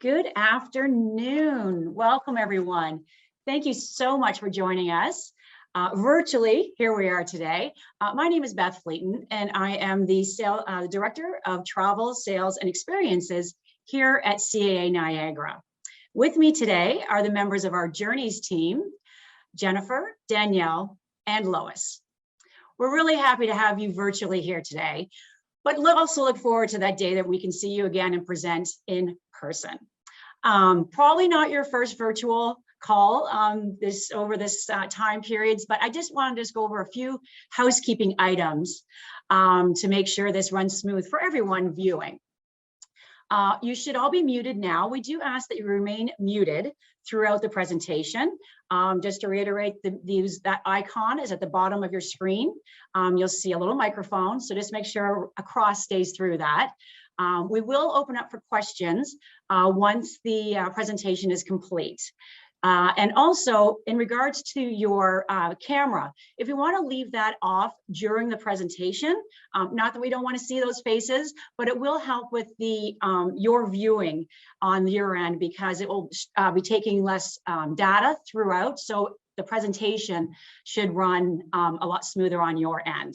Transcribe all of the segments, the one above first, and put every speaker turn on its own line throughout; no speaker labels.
Good afternoon. Welcome, everyone. Thank you so much for joining us virtually. Here we are today. My name is Beth Fleeton, and I am the Director of Travel, Sales, and Experiences here at CAA Niagara. With me today are the members of our Journeys team, Jennifer, Danielle, and Lois. We're really happy to have you virtually here today, but also look forward to that day that we can see you again and present in person. Probably not your first virtual call over this time periods, but I just wanted to go over a few housekeeping items to make sure this runs smooth for everyone viewing. You should all be muted now. We do ask that you remain muted throughout the presentation. Just to reiterate, that icon is at the bottom of your screen. You'll see a little microphone, so just make sure a cross stays through that. We will open up for questions once the presentation is complete. And also, in regards to your camera, if you want to leave that off during the presentation, not that we don't want to see those faces, but it will help with the your viewing on your end, because it will be taking less data throughout. So the presentation should run a lot smoother on your end.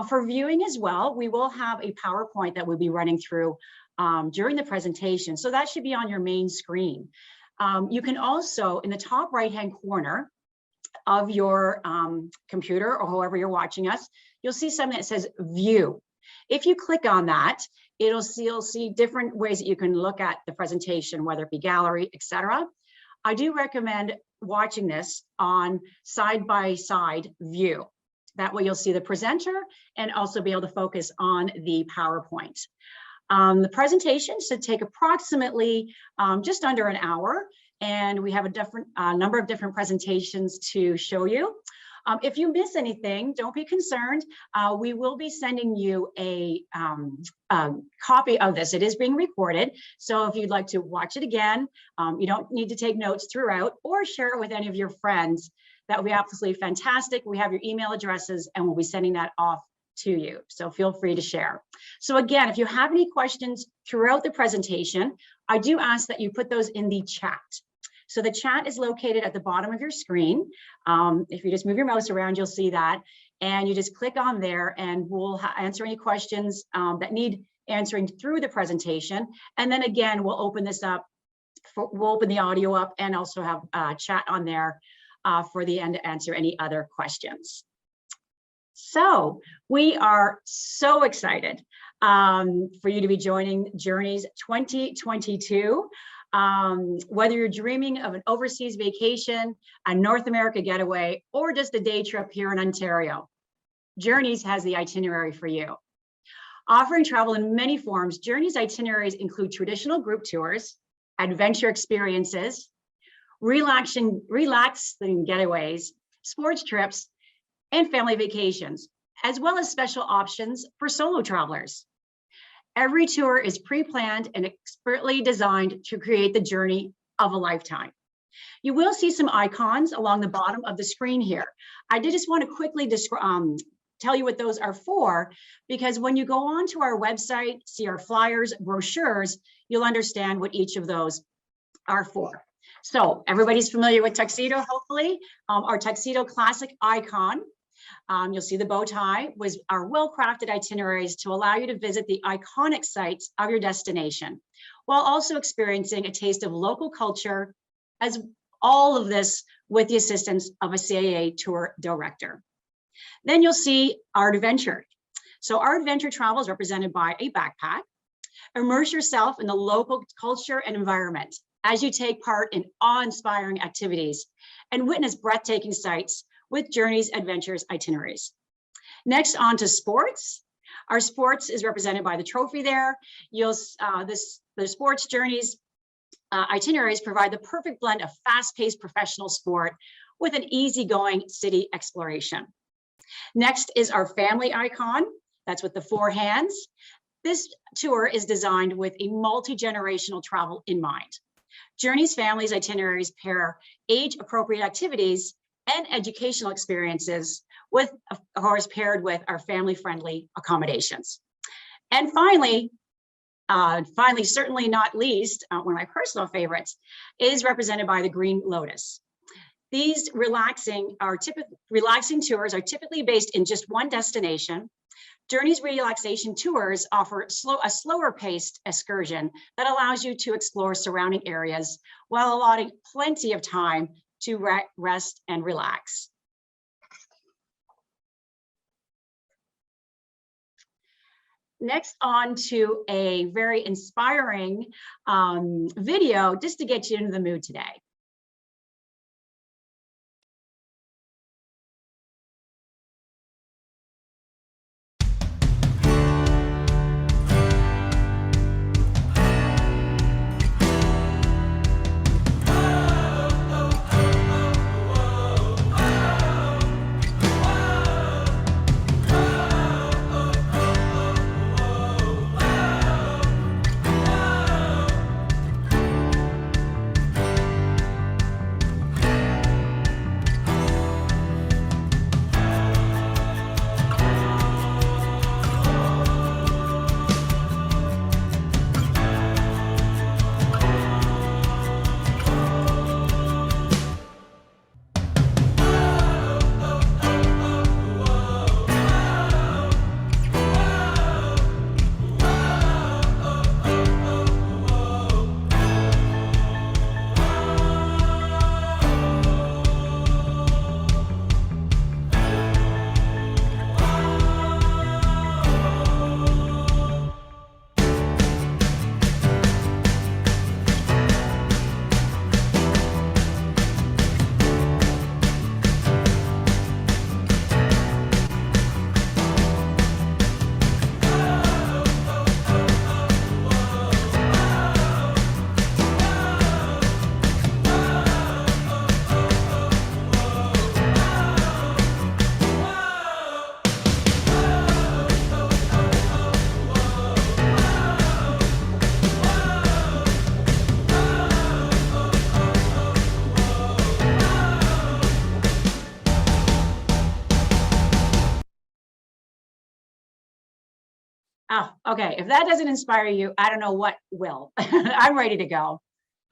For viewing as well, we will have a PowerPoint that we'll be running through during the presentation. So that should be on your main screen. You can also, in the top right-hand corner of your computer or however you're watching us, you'll see something that says View. If you click on that, you'll see different ways that you can look at the presentation, whether it be gallery, etc. I do recommend watching this on side-by-side view. That way you'll see the presenter and also be able to focus on the PowerPoint. The presentation should take approximately just under an hour, and we have a number of different presentations to show you. If you miss anything, don't be concerned. We will be sending you a copy of this. It is being recorded, so if you'd like to watch it again, you don't need to take notes throughout or share it with any of your friends. That would be absolutely fantastic. We have your email addresses, and we'll be sending that off to you. So feel free to share. So again, if you have any questions throughout the presentation, I do ask that you put those in the chat. So the chat is located at the bottom of your screen. If you just move your mouse around, you'll see that. And you just click on there, and we'll answer any questions that need answering through the presentation. And then again, we'll open this up, we'll open the audio up and also have chat on there for the end to answer any other questions. So we are so excited for you to be joining Journeys 2022. Whether you're dreaming of an overseas vacation, a North America getaway, or just a day trip here in Ontario, Journeys has the itinerary for you. Offering travel in many forms, Journeys itineraries include traditional group tours, adventure experiences, relaxing getaways, sports trips, and family vacations, as well as special options for solo travelers. Every tour is pre-planned and expertly designed to create the journey of a lifetime. You will see some icons along the bottom of the screen here. I did just want to quickly tell you what those are for, because when you go onto our website, see our flyers, brochures, you'll understand what each of those are for. So everybody's familiar with tuxedo, hopefully. Our tuxedo classic icon, you'll see the bow tie, was our well-crafted itineraries to allow you to visit the iconic sites of your destination, while also experiencing a taste of local culture, as all of this with the assistance of a CAA tour director. Then you'll see our adventure. So our adventure travel is represented by a backpack. Immerse yourself in the local culture and environment as you take part in awe-inspiring activities and witness breathtaking sights with Journeys Adventures itineraries. Next, on to sports. Our sports is represented by the trophy there. The sports Journeys itineraries provide the perfect blend of fast-paced professional sport with an easygoing city exploration. Next is our family icon. That's with the four hands. This tour is designed with a multi-generational travel in mind. Journeys Families itineraries pair age-appropriate activities and educational experiences with, of course, paired with our family-friendly accommodations. And finally, Finally, certainly not least, one of my personal favorites is represented by the Green Lotus. These relaxing tours are typically based in just one destination. Journeys relaxation tours offer a slower paced excursion that allows you to explore surrounding areas while allotting plenty of time to rest and relax. Next, on to a very inspiring video just to get you into the mood today. Oh, okay. If that doesn't inspire you, I don't know what will. I'm ready to go.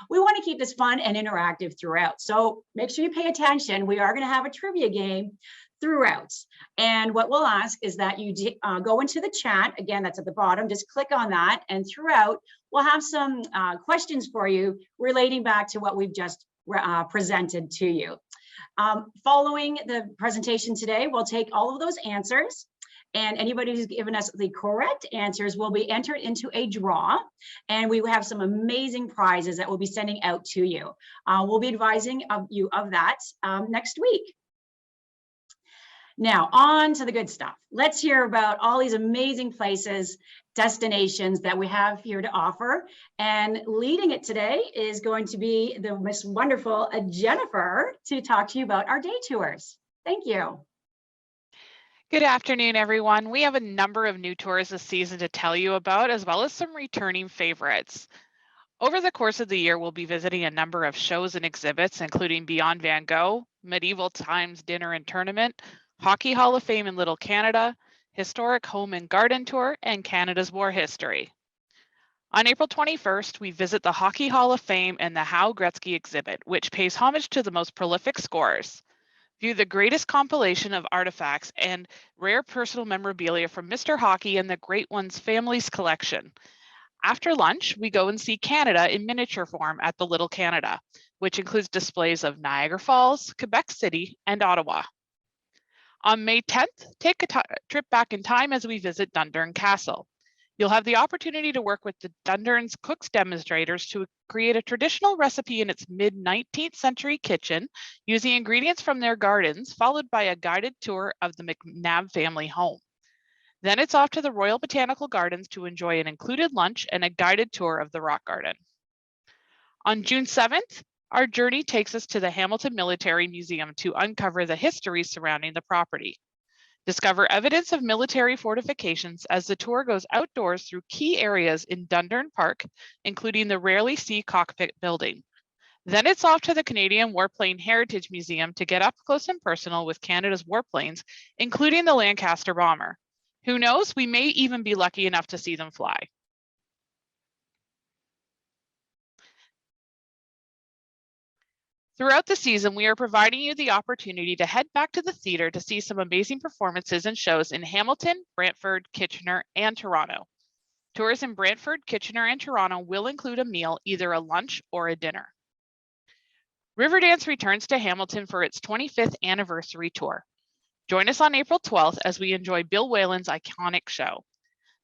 We want to keep this fun and interactive throughout. So make sure you pay attention. We are going to have a trivia game throughout. And what we'll ask is that you go into the chat. Again, that's at the bottom. Just click on that. And throughout, we'll have some questions for you relating back to what we've just presented to you. Following the presentation today, we'll take all of those answers. And anybody who's given us the correct answers will be entered into a draw. And we have some amazing prizes that we'll be sending out to you. We'll be advising you of that next week. Now, on to the good stuff. Let's hear about all these amazing places, destinations that we have here to offer. And leading it today is going to be the most wonderful Jennifer to talk to you about our day tours. Thank you.
Good afternoon, everyone. We have a number of new tours this season to tell you about, as well as some returning favorites. Over the course of the year, we'll be visiting a number of shows and exhibits, including Beyond Van Gogh, Medieval Times Dinner and Tournament, Hockey Hall of Fame in Little Canada, Historic Home and Garden Tour, and Canada's War History. On April 21st, we visit the Hockey Hall of Fame and the How Gretzky exhibit, which pays homage to the most prolific scorers. View the greatest compilation of artifacts and rare personal memorabilia from Mr. Hockey and the Great Ones Family's collection. After lunch, we go and see Canada in miniature form at the Little Canada, which includes displays of Niagara Falls, Quebec City, and Ottawa. On May 10th, take a trip back in time as we visit Dundurn Castle. You'll have the opportunity to work with the Dundurn's cooks demonstrators to create a traditional recipe in its mid-19th century kitchen using ingredients from their gardens, followed by a guided tour of the McNabb family home. Then it's off to the Royal Botanical Gardens to enjoy an included lunch and a guided tour of the rock garden. On June 7th, our journey takes us to the Hamilton Military Museum to uncover the history surrounding the property. Discover evidence of military fortifications as the tour goes outdoors through key areas in Dundurn Park, including the Rarely See Cockpit building. Then it's off to the Canadian Warplane Heritage Museum to get up close and personal with Canada's warplanes, including the Lancaster bomber. Who knows, we may even be lucky enough to see them fly. Throughout the season, we are providing you the opportunity to head back to the theater to see some amazing performances and shows in Hamilton, Brantford, Kitchener, and Toronto. Tours in Brantford, Kitchener, and Toronto will include a meal, either a lunch or a dinner. Riverdance returns to Hamilton for its 25th anniversary tour. Join us on April 12th as we enjoy Bill Whalen's iconic show.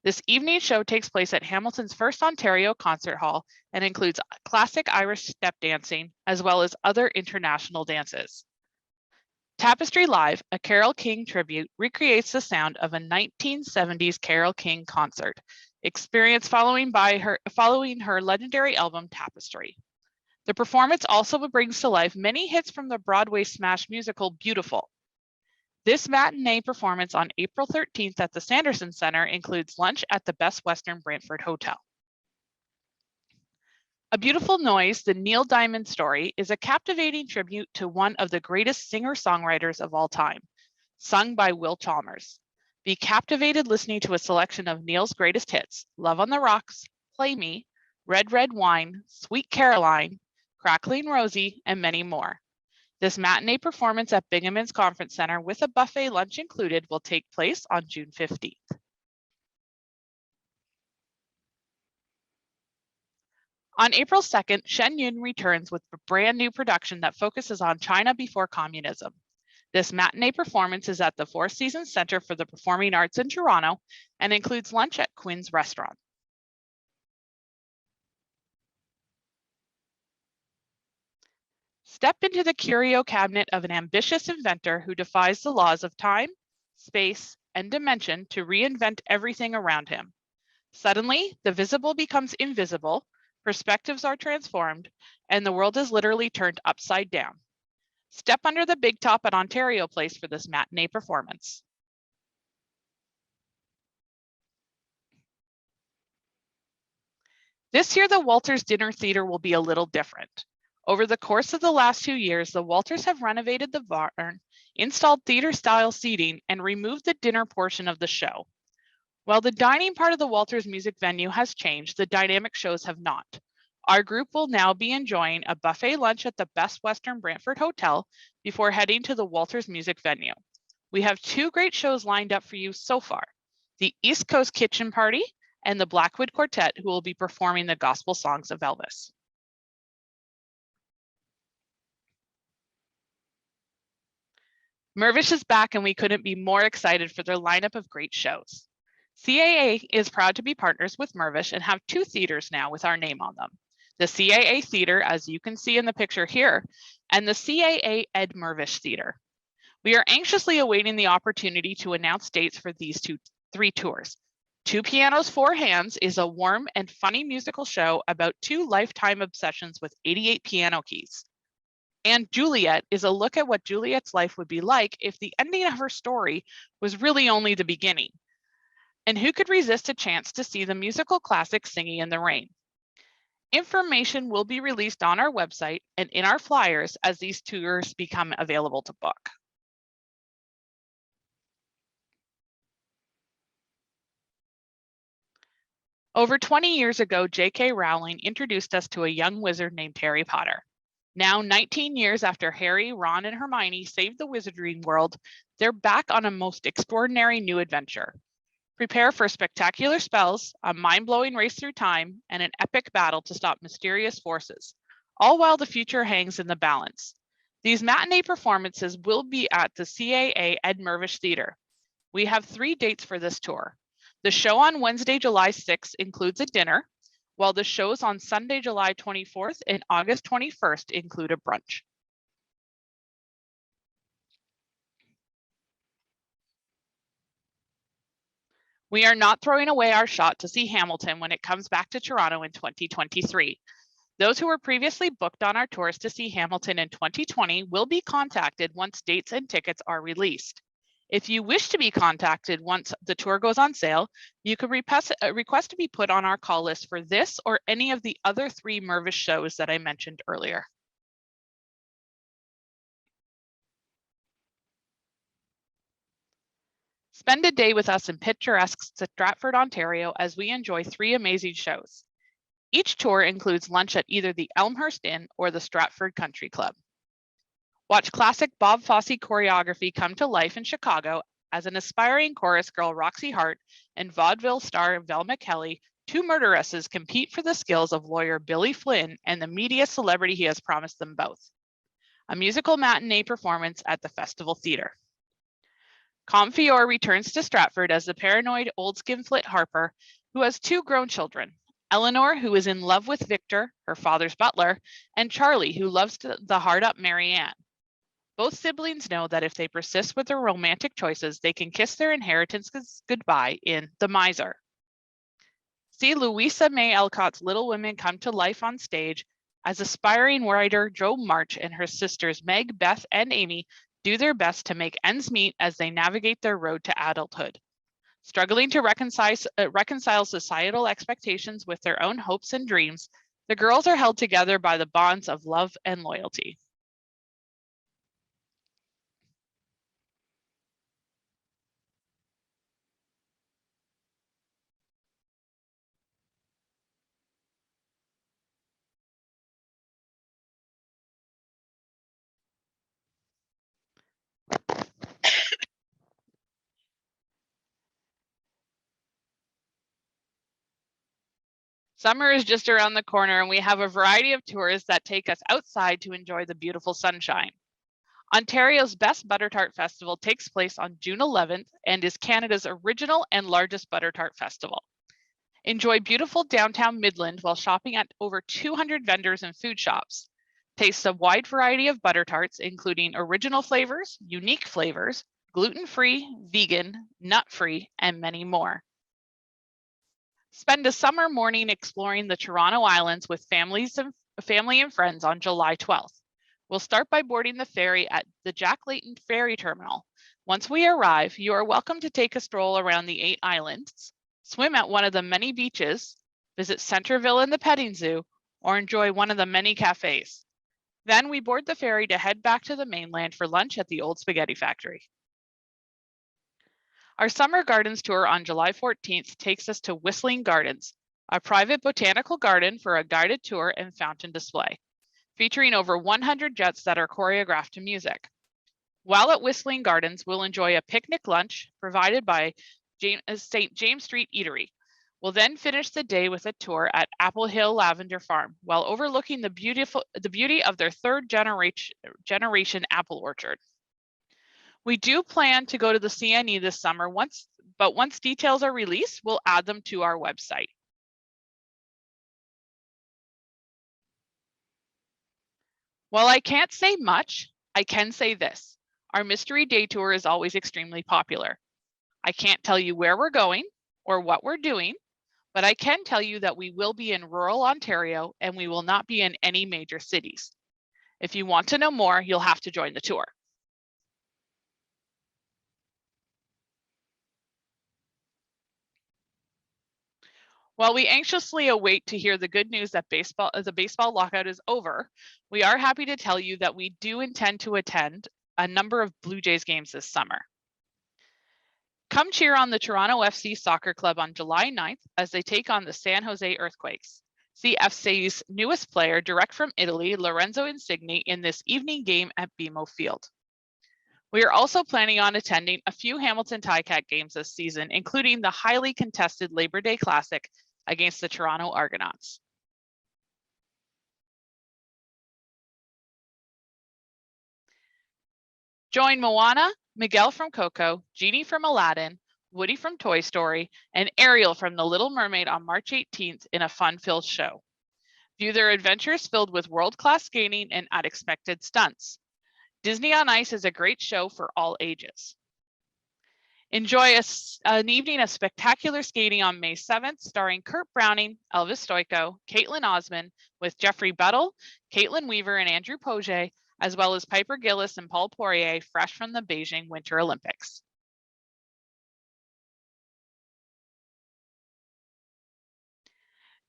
This evening show takes place at Hamilton's First Ontario Concert Hall and includes classic Irish step dancing, as well as other international dances. Tapestry Live, a Carole King tribute, recreates the sound of a 1970s Carole King concert experience following her legendary album Tapestry. The performance also brings to life many hits from the Broadway smash musical Beautiful. This matinee performance on April 13th at the Sanderson Center includes lunch at the Best Western Brantford Hotel. A Beautiful Noise, the Neil Diamond story, is a captivating tribute to one of the greatest singer-songwriters of all time, sung by Will Chalmers. Be captivated listening to a selection of Neil's greatest hits, Love on the Rocks, Play Me, Red Red Wine, Sweet Caroline, Crackling Rosie, and many more. This matinee performance at Binghamton's Conference Center with a buffet lunch included will take place on June 15th. On April 2nd, Shen Yun returns with a brand new production that focuses on China before communism. This matinee performance is at the Four Seasons Center for the Performing Arts in Toronto and includes lunch at Quinn's Restaurant. Step into the curio cabinet of an ambitious inventor who defies the laws of time, space, and dimension to reinvent everything around him. Suddenly, the visible becomes invisible, perspectives are transformed, and the world is literally turned upside down. Step under the big top at Ontario Place for this matinee performance. This year, the Walters Dinner Theatre will be a little different. Over the course of the last 2 years, the Walters have renovated the barn, installed theater-style seating, and removed the dinner portion of the show. While the dining part of the Walters music venue has changed, the dynamic shows have not. Our group will now be enjoying a buffet lunch at the Best Western Brantford Hotel before heading to the Walters music venue. We have 2 great shows lined up for you so far: the East Coast Kitchen Party and the Blackwood Quartet, who will be performing the gospel songs of Elvis. Mirvish is back, and we couldn't be more excited for their lineup of great shows. CAA is proud to be partners with Mirvish and have 2 theaters now with our name on them: the CAA Theater, as you can see in the picture here, and the CAA Ed Mirvish Theater. We are anxiously awaiting the opportunity to announce dates for these 3 tours. 2 Pianos, 4 Hands is a warm and funny musical show about 2 lifetime obsessions with 88 piano keys. And Juliet is a look at what Juliet's life would be like if the ending of her story was really only the beginning. And who could resist a chance to see the musical classic Singing in the Rain? Information will be released on our website and in our flyers as these tours become available to book. Over 20 years ago, J.K. Rowling introduced us to a young wizard named Harry Potter. Now, 19 years after Harry, Ron, and Hermione saved the wizarding world, they're back on a most extraordinary new adventure. Prepare for spectacular spells, a mind-blowing race through time, and an epic battle to stop mysterious forces, all while the future hangs in the balance. These matinee performances will be at the CAA Ed Mirvish Theatre. We have 3 dates for this tour. The show on Wednesday, July 6th includes a dinner, while the shows on Sunday, July 24th and August 21st include a brunch. We are not throwing away our shot to see Hamilton when it comes back to Toronto in 2023. Those who were previously booked on our tours to see Hamilton in 2020 will be contacted once dates and tickets are released. If you wish to be contacted once the tour goes on sale, you could request to be put on our call list for this or any of the other 3 Mirvish shows that I mentioned earlier. Spend a day with us in picturesque Stratford, Ontario, as we enjoy 3 amazing shows. Each tour includes lunch at either the Elmhurst Inn or the Stratford Country Club. Watch classic Bob Fosse choreography come to life in Chicago as an aspiring chorus girl, Roxy Hart, and vaudeville star Velma Kelly, two murderesses, compete for the skills of lawyer Billy Flynn and the media celebrity he has promised them both. A musical matinee performance at the Festival Theatre. Comfior returns to Stratford as the paranoid old skinflint Harper, who has two grown children, Eleanor, who is in love with Victor, her father's butler, and Charlie, who loves the hard-up Marianne. Both siblings know that if they persist with their romantic choices, they can kiss their inheritance goodbye in The Miser. See Louisa May Alcott's Little Women come to life on stage as aspiring writer Jo March and her sisters Meg, Beth, and Amy do their best to make ends meet as they navigate their road to adulthood. Struggling to reconcile societal expectations with their own hopes and dreams, the girls are held together by the bonds of love and loyalty. Summer is just around the corner, and we have a variety of tours that take us outside to enjoy the beautiful sunshine. Ontario's Best Butter Tart Festival takes place on June 11th and is Canada's original and largest butter tart festival. Enjoy beautiful downtown Midland while shopping at over 200 vendors and food shops. Taste a wide variety of butter tarts, including original flavors, unique flavors, gluten-free, vegan, nut-free, and many more. Spend a summer morning exploring the Toronto Islands with family and friends on July 12th. We'll start by boarding the ferry at the Jack Layton Ferry Terminal. Once we arrive, you are welcome to take a stroll around the 8 islands, swim at one of the many beaches, visit Centerville and the petting zoo, or enjoy one of the many cafes. Then we board the ferry to head back to the mainland for lunch at the Old Spaghetti Factory. Our Summer Gardens tour on July 14th takes us to Whistling Gardens, a private botanical garden for a guided tour and fountain display, featuring over 100 jets that are choreographed to music. While at Whistling Gardens, we'll enjoy a picnic lunch provided by St. James Street Eatery. We'll then finish the day with a tour at Apple Hill Lavender Farm while overlooking the beauty of their third generation apple orchard. We do plan to go to the CNE this summer, but once details are released, we'll add them to our website. While I can't say much, I can say this. Our mystery day tour is always extremely popular. I can't tell you where we're going or what we're doing, but I can tell you that we will be in rural Ontario and we will not be in any major cities. If you want to know more, you'll have to join the tour. While we anxiously await to hear the good news that the baseball lockout is over, we are happy to tell you that we do intend to attend a number of Blue Jays games this summer. Come cheer on the Toronto FC Soccer Club on July 9th as they take on the San Jose Earthquakes. See FC's newest player, direct from Italy, Lorenzo Insigne, in this evening game at BMO Field. We are also planning on attending a few Hamilton Ticat games this season, including the highly contested Labor Day Classic against the Toronto Argonauts. Join Moana, Miguel from Coco, Genie from Aladdin, Woody from Toy Story, and Ariel from The Little Mermaid on March 18th in a fun-filled show. View their adventures filled with world-class skating and unexpected stunts. Disney on Ice is a great show for all ages. Enjoy an evening of spectacular skating on May 7th, starring Kurt Browning, Elvis Stoico, Caitlin Osmond, with Jeffrey Buttle, Caitlin Weaver, and Andrew Poget, as well as Piper Gillis and Paul Poirier, fresh from the Beijing Winter Olympics.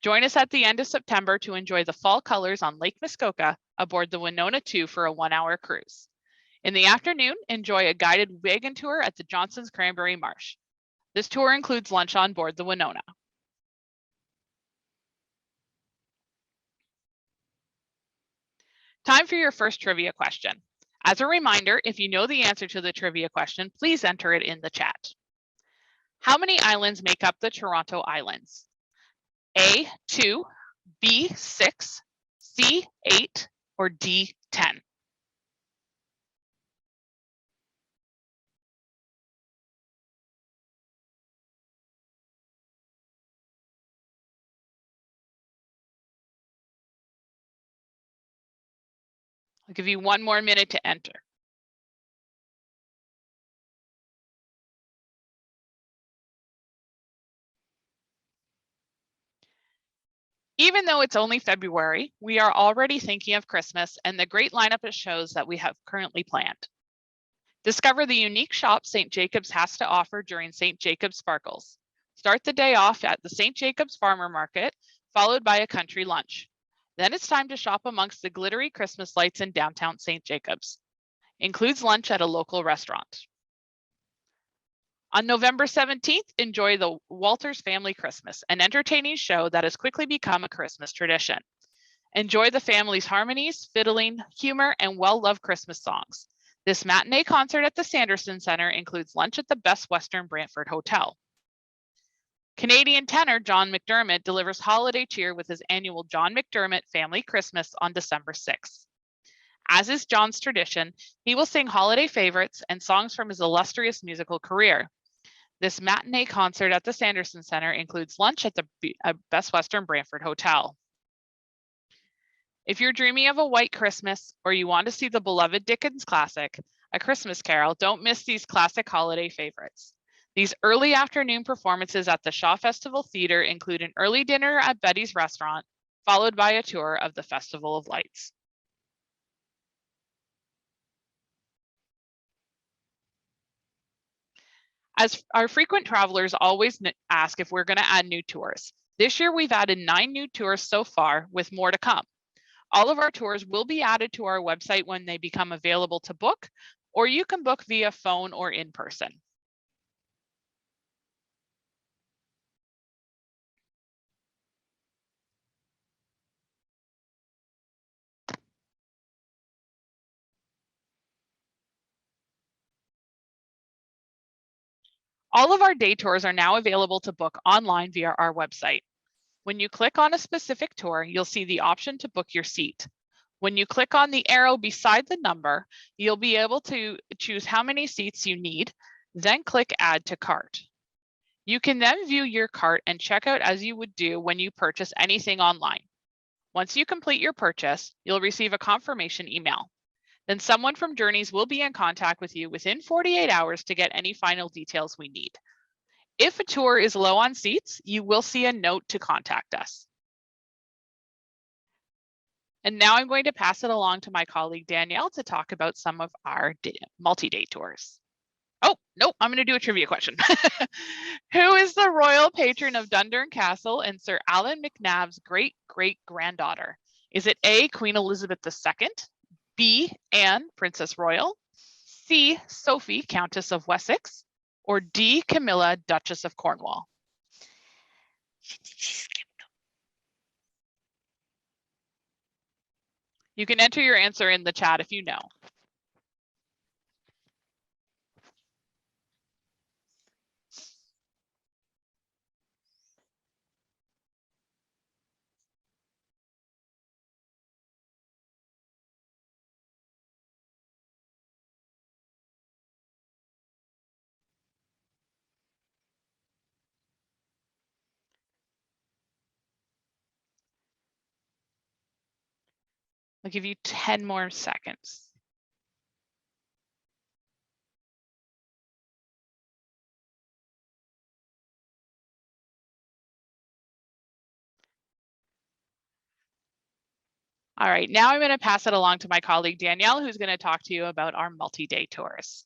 Join us at the end of September to enjoy the fall colors on Lake Muskoka aboard the Winona 2 for a 1-hour cruise. In the afternoon, enjoy a guided wagon tour at the Johnson's Cranberry Marsh. This tour includes lunch on board the Winona. Time for your first trivia question. As a reminder, if you know the answer to the trivia question, please enter it in the chat. How many islands make up the Toronto Islands? A, 2, B, 6, C, 8, or D, 10? I'll give you 1 more minute to enter. Even though it's only February, we are already thinking of Christmas and the great lineup of shows that we have currently planned. Discover the unique shop St. Jacobs has to offer during St. Jacobs Sparkles. Start the day off at the St. Jacobs Farmer Market, followed by a country lunch. Then it's time to shop amongst the glittery Christmas lights in downtown St. Jacobs. Includes lunch at a local restaurant. On November 17th, enjoy the Walters Family Christmas, an entertaining show that has quickly become a Christmas tradition. Enjoy the family's harmonies, fiddling, humor, and well-loved Christmas songs. This matinee concert at the Sanderson Center includes lunch at the Best Western Brantford Hotel. Canadian tenor John McDermott delivers holiday cheer with his annual John McDermott Family Christmas on December 6th. As is John's tradition, he will sing holiday favorites and songs from his illustrious musical career. This matinee concert at the Sanderson Center includes lunch at the Best Western Brantford Hotel. If you're dreaming of a white Christmas or you want to see the beloved Dickens classic, A Christmas Carol, don't miss these classic holiday favorites. These early afternoon performances at the Shaw Festival Theatre include an early dinner at Betty's Restaurant, followed by a tour of the Festival of Lights. As our frequent travelers always ask if we're going to add new tours. This year, we've added 9 new tours so far, with more to come. All of our tours will be added to our website when they become available to book, or you can book via phone or in person. All of our day tours are now available to book online via our website. When you click on a specific tour, you'll see the option to book your seat. When you click on the arrow beside the number, you'll be able to choose how many seats you need, then click Add to Cart. You can then view your cart and check out as you would do when you purchase anything online. Once you complete your purchase, you'll receive a confirmation email. Then someone from Journeys will be in contact with you within 48 hours to get any final details we need. If a tour is low on seats, you will see a note to contact us. And now I'm going to pass it along to my colleague Danielle to talk about some of our multi-day tours. Oh, no, I'm going to do a trivia question. Who is the royal patron of Dundurn Castle and Sir Alan McNab's great-great-granddaughter? Is it A, Queen Elizabeth II, B, Anne, Princess Royal, C, Sophie, Countess of Wessex, or D, Camilla, Duchess of Cornwall? You can enter your answer in the chat if you know. I'll give you 10 more seconds. All right, now I'm going to pass it along to my colleague Danielle, who's going to talk to you about our multi-day tours.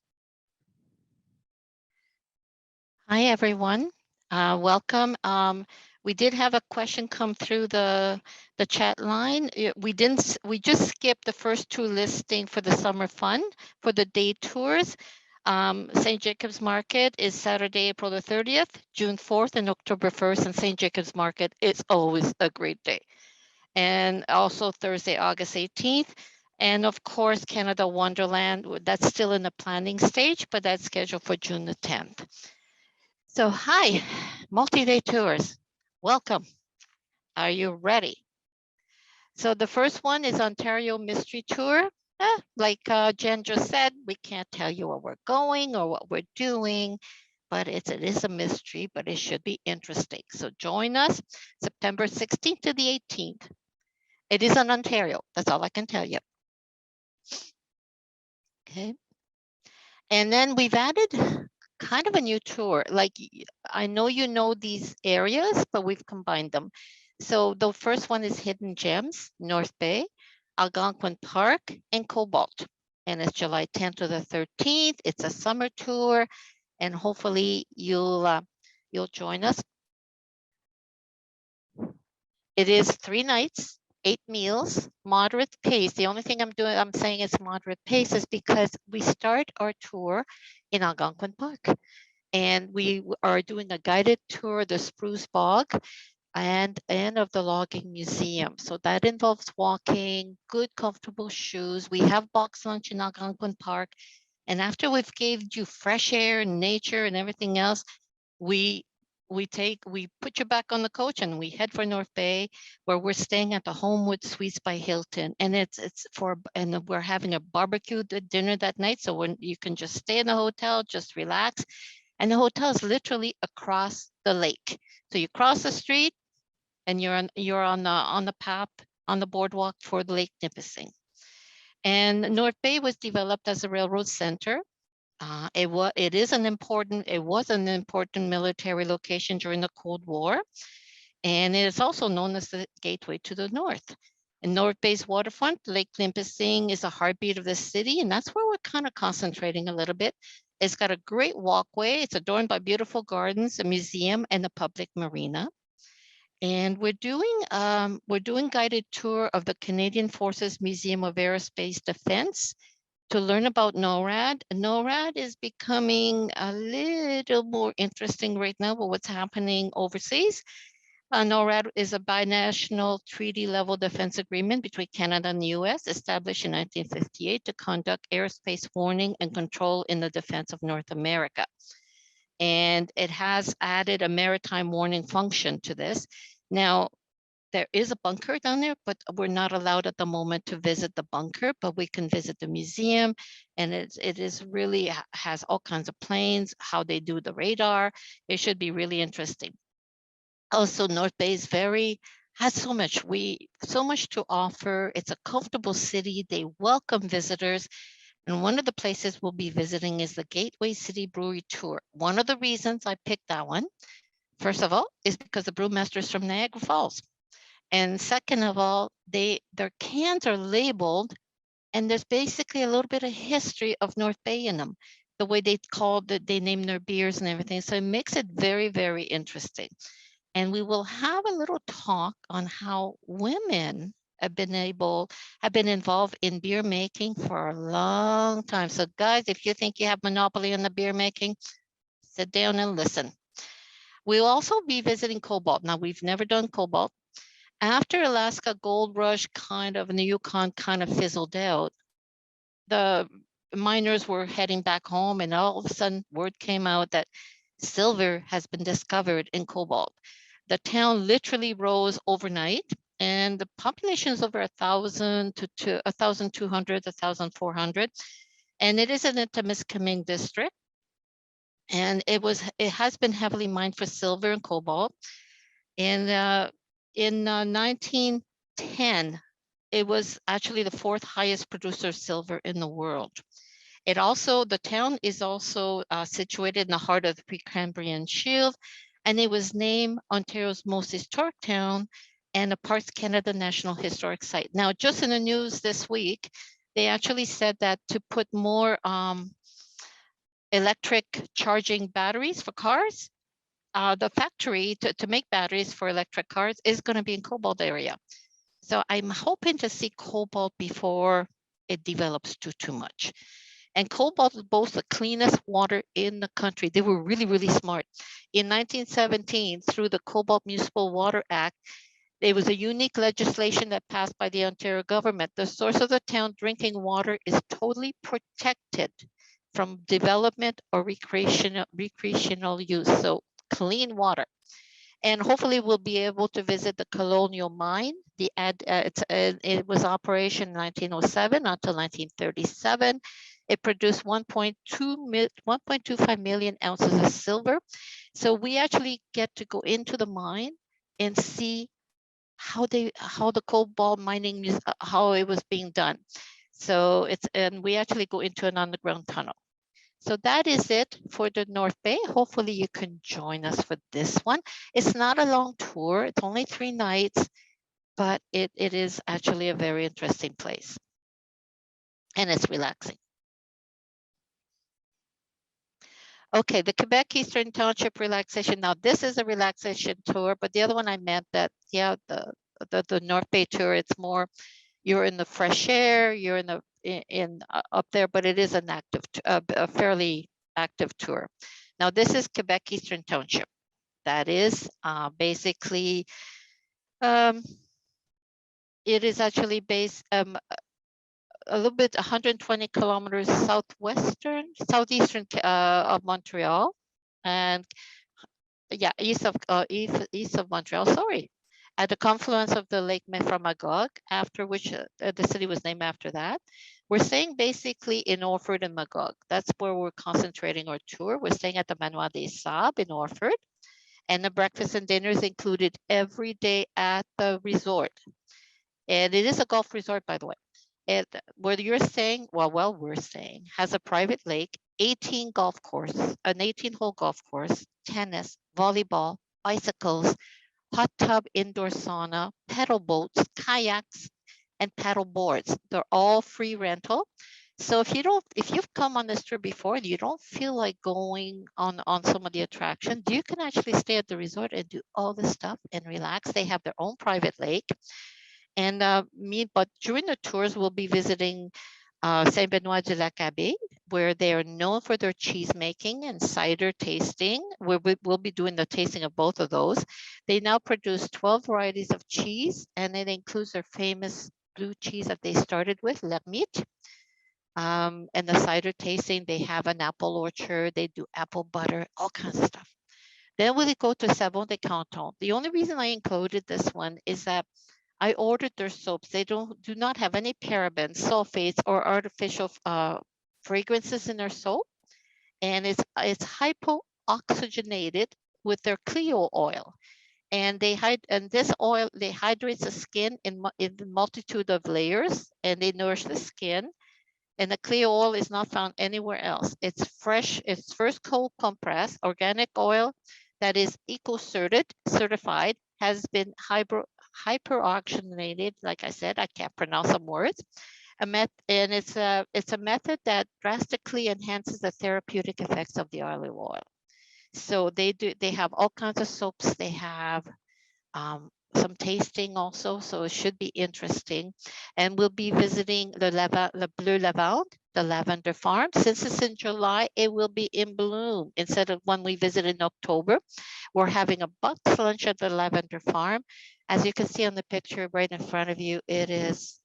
Hi, everyone. Welcome. We did have a question come through the chat line. We just skipped the first 2 listing for the summer fun for the day tours. St. Jacobs Market is Saturday, April the 30th, June 4th, and October 1st. And St. Jacobs Market is always a great day. And also Thursday, August 18th, And of course, Canada Wonderland, that's still in the planning stage, but that's scheduled for June the 10th. So hi, multi-day tours, welcome. Are you ready? So the first one is Ontario Mystery Tour. Like Jen just said, we can't tell you where we're going or what we're doing, but it is a mystery, but it should be interesting. So join us September 16th to the 18th. It is in Ontario. That's all I can tell you. Okay. And then we've added kind of a new tour. Like, I know you know these areas, but we've combined them. So the first one is Hidden Gems, North Bay, Algonquin Park, and Cobalt. And it's July 10th to the 13th. It's a summer tour, and hopefully you'll join us. It is 3 nights, 8 meals, moderate pace. The only thing I'm saying it's moderate pace is because we start our tour in Algonquin Park, and we are doing a guided tour of the Spruce Bog and of the Logging Museum. So that involves walking, good comfortable shoes. We have box lunch in Algonquin Park, and after we've gave you fresh air and nature and everything else, we put you back on the coach and we head for North Bay, where we're staying at the Homewood Suites by Hilton, and and we're having a barbecue dinner that night. So when you can just stay in the hotel, just relax, and the hotel is literally across the lake. So you cross the street, and you're on the path on the boardwalk for the Lake Nipissing. And North Bay was developed as a railroad center. It was an important military location during the Cold War, and it is also known as the gateway to the north. In North Bay's waterfront, Lake Nipissing is a heartbeat of the city, and that's where we're kind of concentrating a little bit. It's got a great walkway. It's adorned by beautiful gardens, a museum, and a public marina. And we're doing guided tour of the Canadian Forces Museum of Aerospace Defense to learn about NORAD. NORAD is becoming a little more interesting right now with what's happening overseas. NORAD is a binational treaty-level defense agreement between Canada and the US, established in 1958 to conduct airspace warning and control in the defense of North America. And it has added a maritime warning function to this. Now, there is a bunker down there, but we're not allowed at the moment to visit the bunker, but we can visit the museum, and it is really has all kinds of planes, how they do the radar. It should be really interesting. Also, North Bay is has so much to offer. It's a comfortable city. They welcome visitors. And one of the places we'll be visiting is the Gateway City Brewery Tour. One of the reasons I picked that one, first of all, is because the brewmaster's from Niagara Falls. And second of all, their cans are labeled, and there's basically a little bit of history of North Bay in them, the way they name their beers and everything. So it makes it very, very interesting. And we will have a little talk on how women have been involved in beer making for a long time. So guys, if you think you have monopoly on the beer making, sit down and listen. We'll also be visiting Cobalt. Now, we've never done Cobalt. After Alaska Gold Rush kind of in the Yukon kind of fizzled out, the miners were heading back home, and all of a sudden word came out that silver has been discovered in Cobalt. The town literally rose overnight, and the population is over 1,000 to 1,200, 1,400, and it is in the Temiskaming district, and it has been heavily mined for silver and cobalt. And in 1910, it was actually the 4th highest producer of silver in the world. The town is also situated in the heart of the Precambrian Shield, and it was named Ontario's most historic town and a Parks Canada National Historic Site. Now, just in the news this week, they actually said that to put more electric charging batteries for cars, the factory to make batteries for electric cars is going to be in Cobalt area. So I'm hoping to see Cobalt before it develops too much. And Cobalt boasts the cleanest water in the country. They were really, really smart. In 1917, through the Cobalt Municipal Water Act, It was a unique legislation that passed by the Ontario government. The source of the town drinking water is totally protected from development or recreational use. So clean water. And hopefully we'll be able to visit the Colonial Mine. It was operation in 1907 until 1937. It produced 1.25 million ounces of silver. So we actually get to go into the mine and see how the cobalt mining is, how it was being done. So and we actually go into an underground tunnel. So that is it for the North Bay. Hopefully you can join us for this one. It's not a long tour. It's only 3 nights, but it is actually a very interesting place. And it's relaxing. Okay, the Quebec Eastern Township relaxation. Now this is a relaxation tour, but the other one I meant that, yeah, the North Bay tour, it's more, you're in the fresh air, you're in the up there, but it is an active, a fairly active tour. Now this is Quebec Eastern Township. That is basically, it is actually based a little bit 120 kilometers southeastern of Montreal, and yeah, east of Montreal. Sorry, at the confluence of the Lake Memphremagog, after which the city was named after that. We're staying basically in Orford and Magog. That's where we're concentrating our tour. We're staying at the Manoir des Sables in Orford, and the breakfast and dinners included every day at the resort. And it is a golf resort, by the way. And where you're staying, well, we're staying, has a private lake, 18 golf course, an 18-hole golf course, tennis, volleyball, bicycles, hot tub, indoor sauna, pedal boats, kayaks, and paddle boards. They're all free rental. So if you've come on this tour before and you don't feel like going on some of the attractions, you can actually stay at the resort and do all this stuff and relax. They have their own private lake. And but during the tours, we'll be visiting Saint-Benoît-de-la-Cabine, where they are known for their cheese making and cider tasting. We'll be doing the tasting of both of those. They now produce 12 varieties of cheese, and it includes their famous blue cheese that they started with, L'Ermite. And the cider tasting, they have an apple orchard, they do apple butter, all kinds of stuff. Then we'll go to Savon de Canton. The only reason I included this one is that I ordered their soaps. They do not have any parabens, sulfates, or artificial fragrances in their soap, and it's hypooxygenated with their Clio oil, and this oil hydrates the skin in the multitude of layers, and they nourish the skin. And the Clio oil is not found anywhere else. It's fresh. It's first cold compressed organic oil that is certified, has been hyperoxygenated. Like I said, I can't pronounce some words. And it's a method that drastically enhances the therapeutic effects of the olive oil. So they have all kinds of soaps. They have some tasting also, so it should be interesting. And we'll be visiting the Bleu Lavande, the lavender farm. Since it's in July, it will be in bloom instead of when we visit in October. We're having a buck's lunch at the lavender farm. As you can see on the picture right in front of you, it is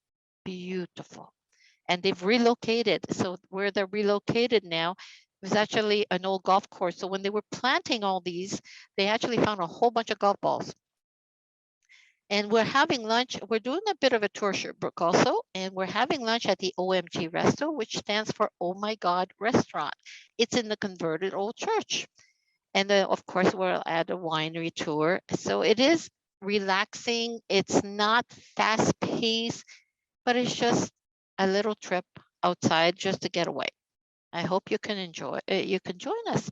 beautiful. And they've relocated. So where they're relocated now is actually an old golf course. So when they were planting all these, they actually found a whole bunch of golf balls. And we're having lunch. We're doing a bit of a tour, Sherbrooke also, and we're having lunch at the OMG Resto, which stands for Oh My God Restaurant. It's in the converted old church. And then, of course, we'll add a winery tour. So it is relaxing. It's not fast paced, but it's just a little trip outside just to get away. I hope you can enjoy. You can join us.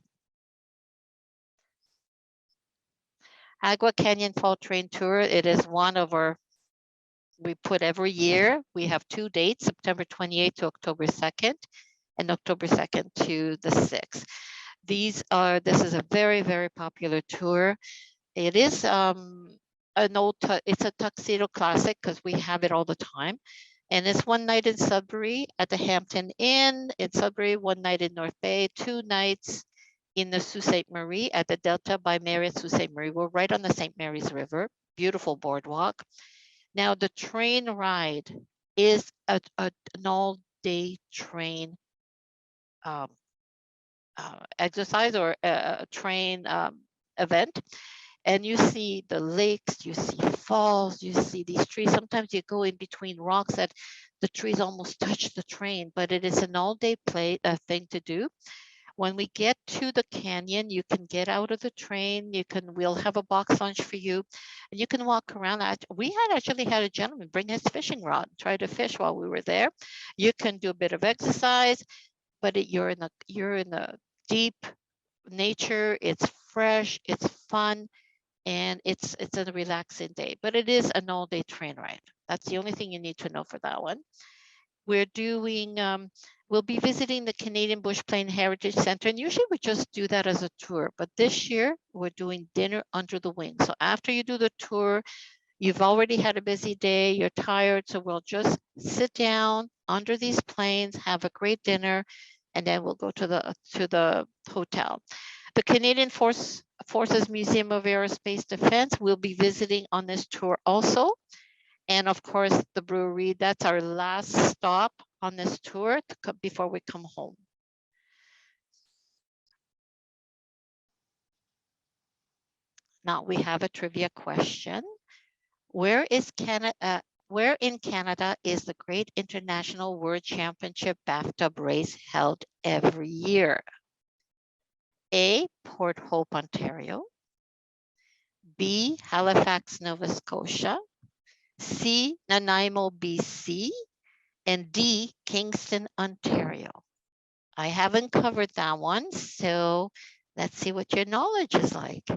Algoma Canyon Fall Train Tour. It is one of our, we put every year. We have 2 dates, September 28th to October 2nd, and October 2nd to the 6th. This is a very, very popular tour. It is it's a tuxedo classic because we have it all the time. And it's 1 night in Sudbury at the Hampton Inn in Sudbury, 1 night in North Bay, 2 nights in the Sault Ste. Marie at the Delta by Marriott Sault Ste. Marie. We're right on the St. Mary's River. beautiful boardwalk. Now, the train ride is an all-day train exercise or a train event. And you see the lakes, you see falls, you see these trees. Sometimes you go in between rocks that the trees almost touch the train, but it is an all-day thing to do. When we get to the canyon, you can get out of the train. We'll have a box lunch for you, and you can walk around. We had actually had a gentleman bring his fishing rod, try to fish while we were there. You can do a bit of exercise, but you're in the deep nature. It's fresh, it's fun, and it's a relaxing day. But it is an all-day train ride. That's the only thing you need to know for that one. We're doing, we'll be visiting the Canadian Bush Plain Heritage Center, and usually we just do that as a tour, but this year we're doing dinner under the wing. So after you do the tour, you've already had a busy day, you're tired, so we'll just sit down under these plains, have a great dinner, and then we'll go to the hotel. The Canadian Forces Museum of Aerospace Defense will be visiting on this tour also. And of course, the brewery, that's our last stop on this tour before we come home. Now we have a trivia question. Where in Canada is the Great International World Championship bathtub race held every year? A, Port Hope, Ontario. B, Halifax, Nova Scotia. C, Nanaimo, BC. And D, Kingston, Ontario. I haven't covered that one, so let's see what your knowledge is like.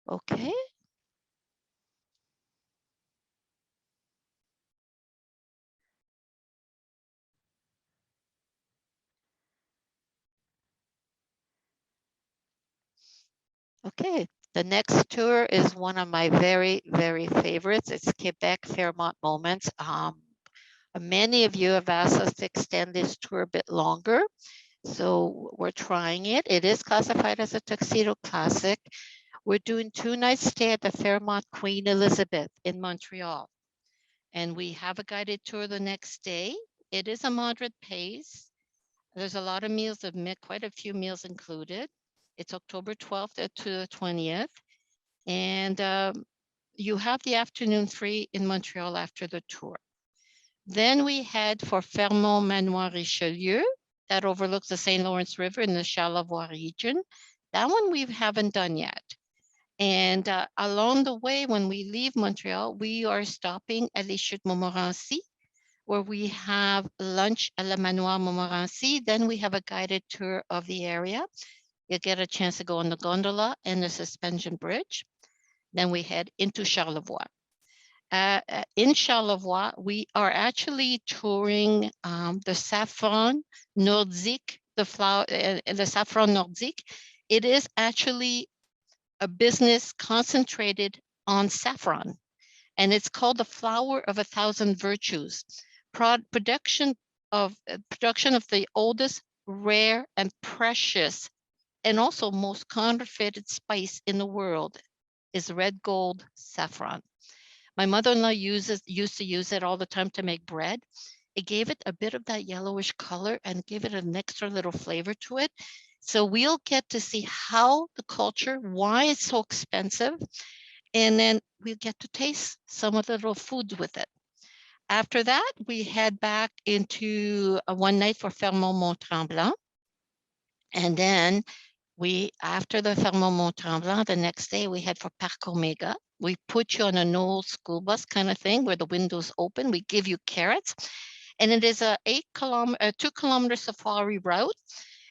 Okay. Okay, the next tour is one of my very, very favorites. It's Quebec Fairmont Moments. Many of you have asked us to extend this tour a bit longer, so we're trying it. It is classified as a Tuxedo Classic. We're doing 2 nights stay at the Fairmont Queen Elizabeth in Montreal. And we have a guided tour the next day. It is a moderate pace. There's a lot of meals, quite a few meals included. It's October 12th to the 20th. And you have the afternoon free in Montreal after the tour. Then we head for Fairmont Manoir Richelieu. That overlooks the St. Lawrence River in the Charlevoix region. That one we haven't done yet. And along the way, when we leave Montreal, we are stopping at Les Chutes Montmorency, where we have lunch at Le Manoir Montmorency. Then we have a guided tour of the area. You get a chance to go on the gondola and the suspension bridge. Then we head into Charlevoix. In Charlevoix, we are actually touring the Saffron Nordique, the Saffron Nordique. It is actually a business concentrated on saffron, and it's called the flower of 1,000 virtues. Production of the oldest, rare, and precious, and also most counterfeited spice in the world is red gold saffron. My mother-in-law used to use it all the time to make bread. It gave it a bit of that yellowish color and gave it an extra little flavor to it. So we'll get to see how the culture, why it's so expensive, and then we'll get to taste some of the little foods with it. After that, we head back into one night for Fairmont Mont-Tremblant. And then after the Fairmont Mont-Tremblant, the next day we head for Parc Omega. We put you on an old school bus kind of thing where the windows open. We give you carrots, and it is a 2-kilometer safari route.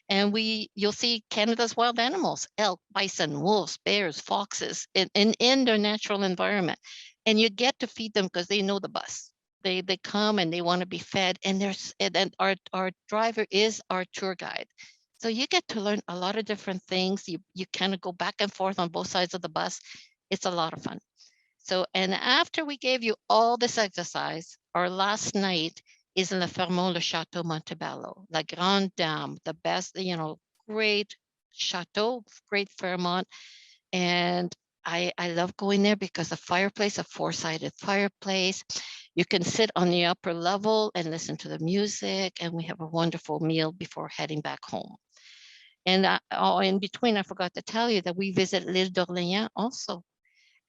And you'll see Canada's wild animals: elk, bison, wolves, bears, foxes in their natural environment. And you get to feed them because they know the bus. They come and they want to be fed. And our driver is our tour guide. So you get to learn a lot of different things. You kind of go back and forth on both sides of the bus. It's a lot of fun. So, and after we gave you all this exercise, our last night is in Le Fairmont, Le Chateau Montebello, La Grande Dame, the best, great chateau, great Fairmont. And I love going there because the fireplace, a four-sided fireplace, you can sit on the upper level and listen to the music, and we have a wonderful meal before heading back home. And in between, I forgot to tell you that we visit L'Île d'Orléans also.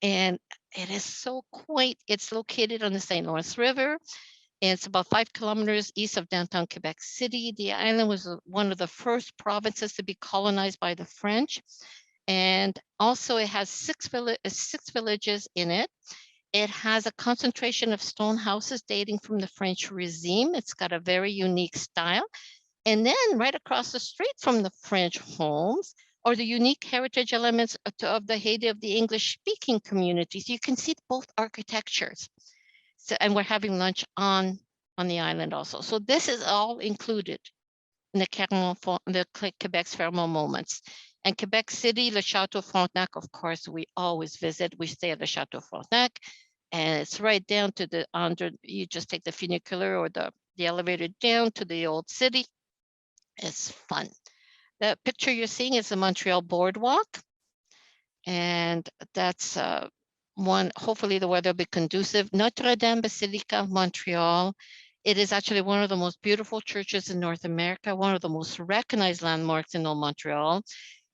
And it is so quaint. It's located on the St. Lawrence River. And it's about 5 kilometers east of downtown Quebec City. The island was one of the first provinces to be colonized by the French. And also it has six villages in it. It has a concentration of stone houses dating from the French regime. It's got a very unique style. And then right across the street from the French homes are the unique heritage elements of the heyday of the English-speaking communities. You can see both architectures. So, and we're having lunch on the island also. So this is all included in the Quebec's Fairmont moments. And Quebec City, Le Chateau Frontenac, of course, we always visit. We stay at the Chateau Frontenac, and it's right down to the you just take the funicular or the elevator down to the old city. It's fun. The picture you're seeing is the Montreal Boardwalk, and that's one. Hopefully the weather will be conducive. Notre Dame Basilica of Montreal. It is actually one of the most beautiful churches in North America, one of the most recognized landmarks in all Montreal.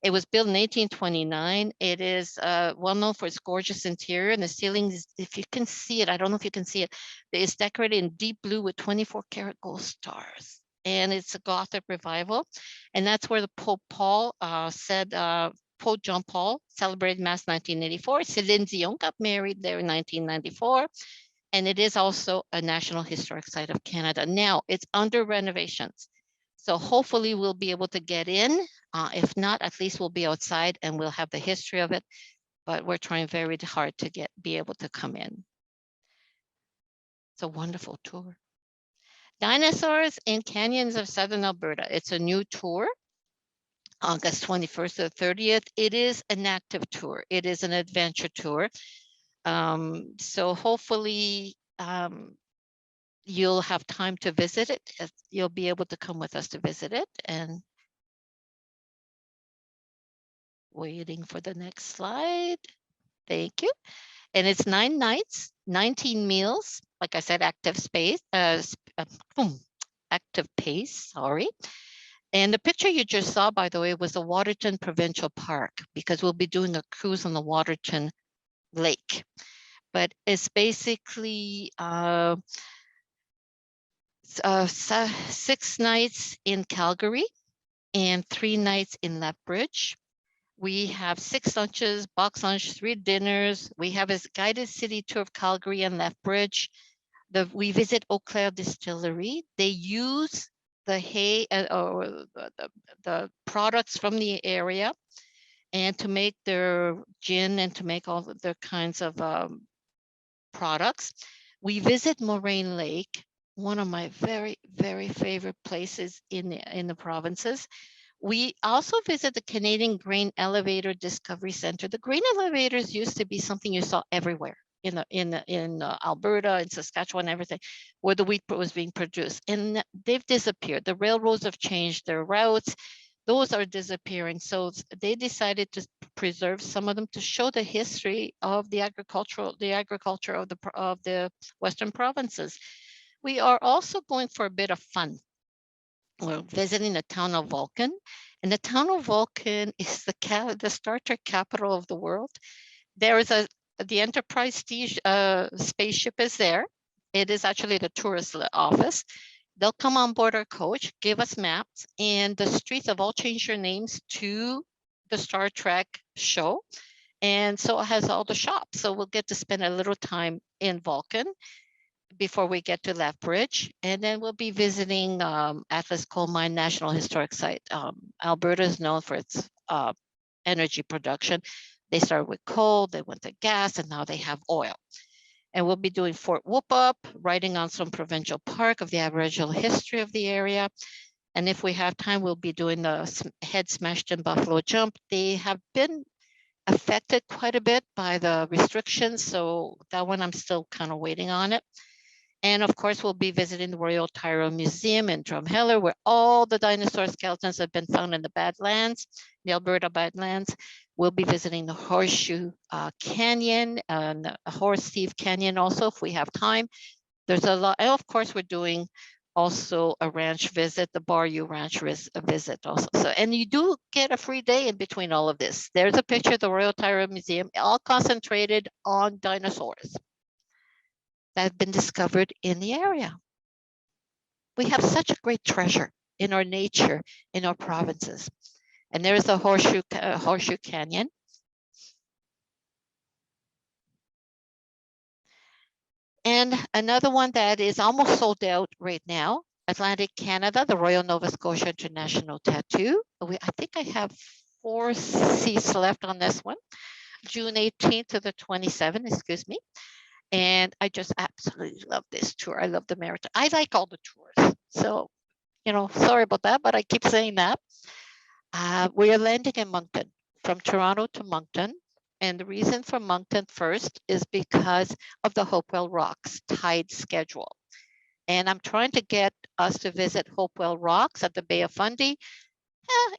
It was built in 1829. It is well known for its gorgeous interior, and the ceiling is, if you can see it, I don't know if you can see it, it's decorated in deep blue with 24-karat gold stars. And it's a Gothic revival. And that's where the Pope Paul said, Pope John Paul celebrated Mass 1984. Celine Dion got married there in 1994. And it is also a National Historic Site of Canada. Now it's under renovations. So hopefully we'll be able to get in. If not, at least we'll be outside and we'll have the history of it. But we're trying very hard to be able to come in. It's a wonderful tour. Dinosaurs in Canyons of Southern Alberta. It's a new tour, August 21st to the 30th. It is an active tour. It is an adventure tour. So hopefully you'll have time to visit it. You'll be able to come with us to visit it. And waiting for the next slide. Thank you. And it's 9 nights, 19 meals. Like I said, active pace, sorry. And the picture you just saw, by the way, was the Waterton Provincial Park, because we'll be doing a cruise on the Waterton Lake. But it's basically 6 nights in Calgary and 3 nights in Lethbridge. We have 6 lunches, box lunch, 3 dinners. We have a guided city tour of Calgary and Lethbridge. We visit Eau Claire Distillery. They use the hay or the products from the area and to make their gin and to make all of their kinds of products. We visit Moraine Lake, one of my very, very favorite places in the provinces. We also visit the Canadian Grain Elevator Discovery Center. The grain elevators used to be something you saw everywhere in Alberta, in Saskatchewan, everything, where the wheat was being produced. And they've disappeared. The railroads have changed their routes. Those are disappearing. So they decided to preserve some of them to show the history of the agriculture of the Western provinces. We are also going for a bit of fun. We're visiting the town of Vulcan, and the town of Vulcan is the Star Trek capital of the world. There is the Enterprise spaceship is there. It is actually the tourist office. They'll come on board our coach, give us maps, and the streets have all changed their names to the Star Trek show. And so it has all the shops. So we'll get to spend a little time in Vulcan before we get to Lethbridge, and then we'll be visiting Atlas Coal Mine National Historic Site. Alberta is known for its energy production. They started with coal, they went to gas, and now they have oil. And we'll be doing Fort Whoop-Up, riding on some provincial park of the Aboriginal history of the area. And if we have time, we'll be doing the Head Smashed in Buffalo Jump. They have been affected quite a bit by the restrictions, so that one I'm still kind of waiting on it. And of course, we'll be visiting the Royal Tyrrell Museum in Drumheller, where all the dinosaur skeletons have been found in the Badlands, the Alberta Badlands. We'll be visiting the Horseshoe Canyon and the Horse Thief Canyon also, if we have time. There's a lot, and of course, we're doing also a ranch visit, the Bayou Ranch visit also. So, and you do get a free day in between all of this. There's a picture of the Royal Tyrrell Museum, all concentrated on dinosaurs that have been discovered in the area. We have such a great treasure in our nature, in our provinces. And there's the Horseshoe Canyon. And another one that is almost sold out right now, Atlantic Canada, the Royal Nova Scotia International Tattoo. I think I have 4 seats left on this one, June 18th to the 27th, excuse me. And I just absolutely love this tour. I love the Maritime. I like all the tours. So, you know, sorry about that, but I keep saying that. We are landing in Moncton, from Toronto to Moncton. And the reason for Moncton first is because of the Hopewell Rocks tide schedule. And I'm trying to get us to visit Hopewell Rocks at the Bay of Fundy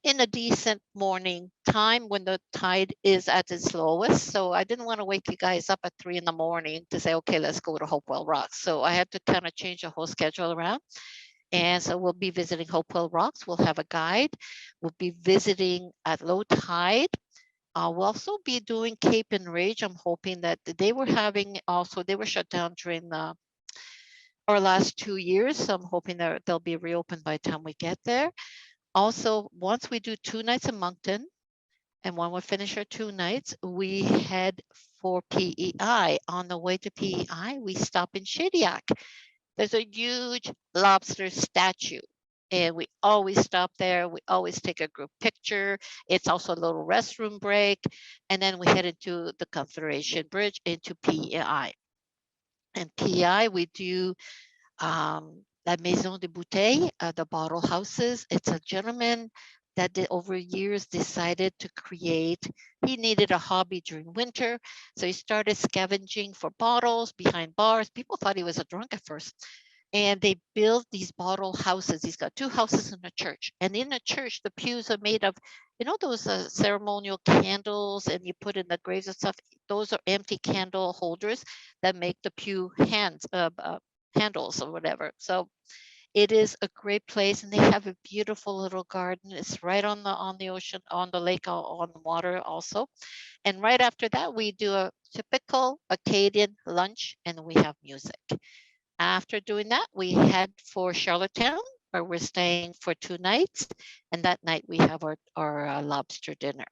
in a decent morning time when the tide is at its lowest. So I didn't want to wake you guys up at 3 in the morning to say, okay, let's go to Hopewell Rocks. So I had to kind of change the whole schedule around. And so we'll be visiting Hopewell Rocks. We'll have a guide. We'll be visiting at low tide. We'll also be doing Cape and Ridge. I'm hoping that they were shut down during our last 2 years. So I'm hoping that they'll be reopened by the time we get there. Also, once we do 2 nights in Moncton, and when we finish our 2 nights, we head for PEI. On the way to PEI, we stop in Shediac. There's a huge lobster statue, and we always stop there. We always take a group picture. It's also a little restroom break, and then we head into the Confederation Bridge into PEI. And PEI, we do La Maison de Bouteille, the bottle houses. It's a gentleman that over years decided to create, he needed a hobby during winter. So he started scavenging for bottles behind bars. People thought he was a drunk at first. And they built these bottle houses. He's got 2 houses in a church. And in the church, the pews are made of, you know, those ceremonial candles, and you put in the graves and stuff. Those are empty candle holders that make the pew handles or whatever. So it is a great place, and they have a beautiful little garden. It's right on the ocean, on the lake, on the water also. And right after that, we do a typical Acadian lunch, and we have music. After doing that, we head for Charlottetown, where we're staying for 2 nights, and that night we have our lobster dinner.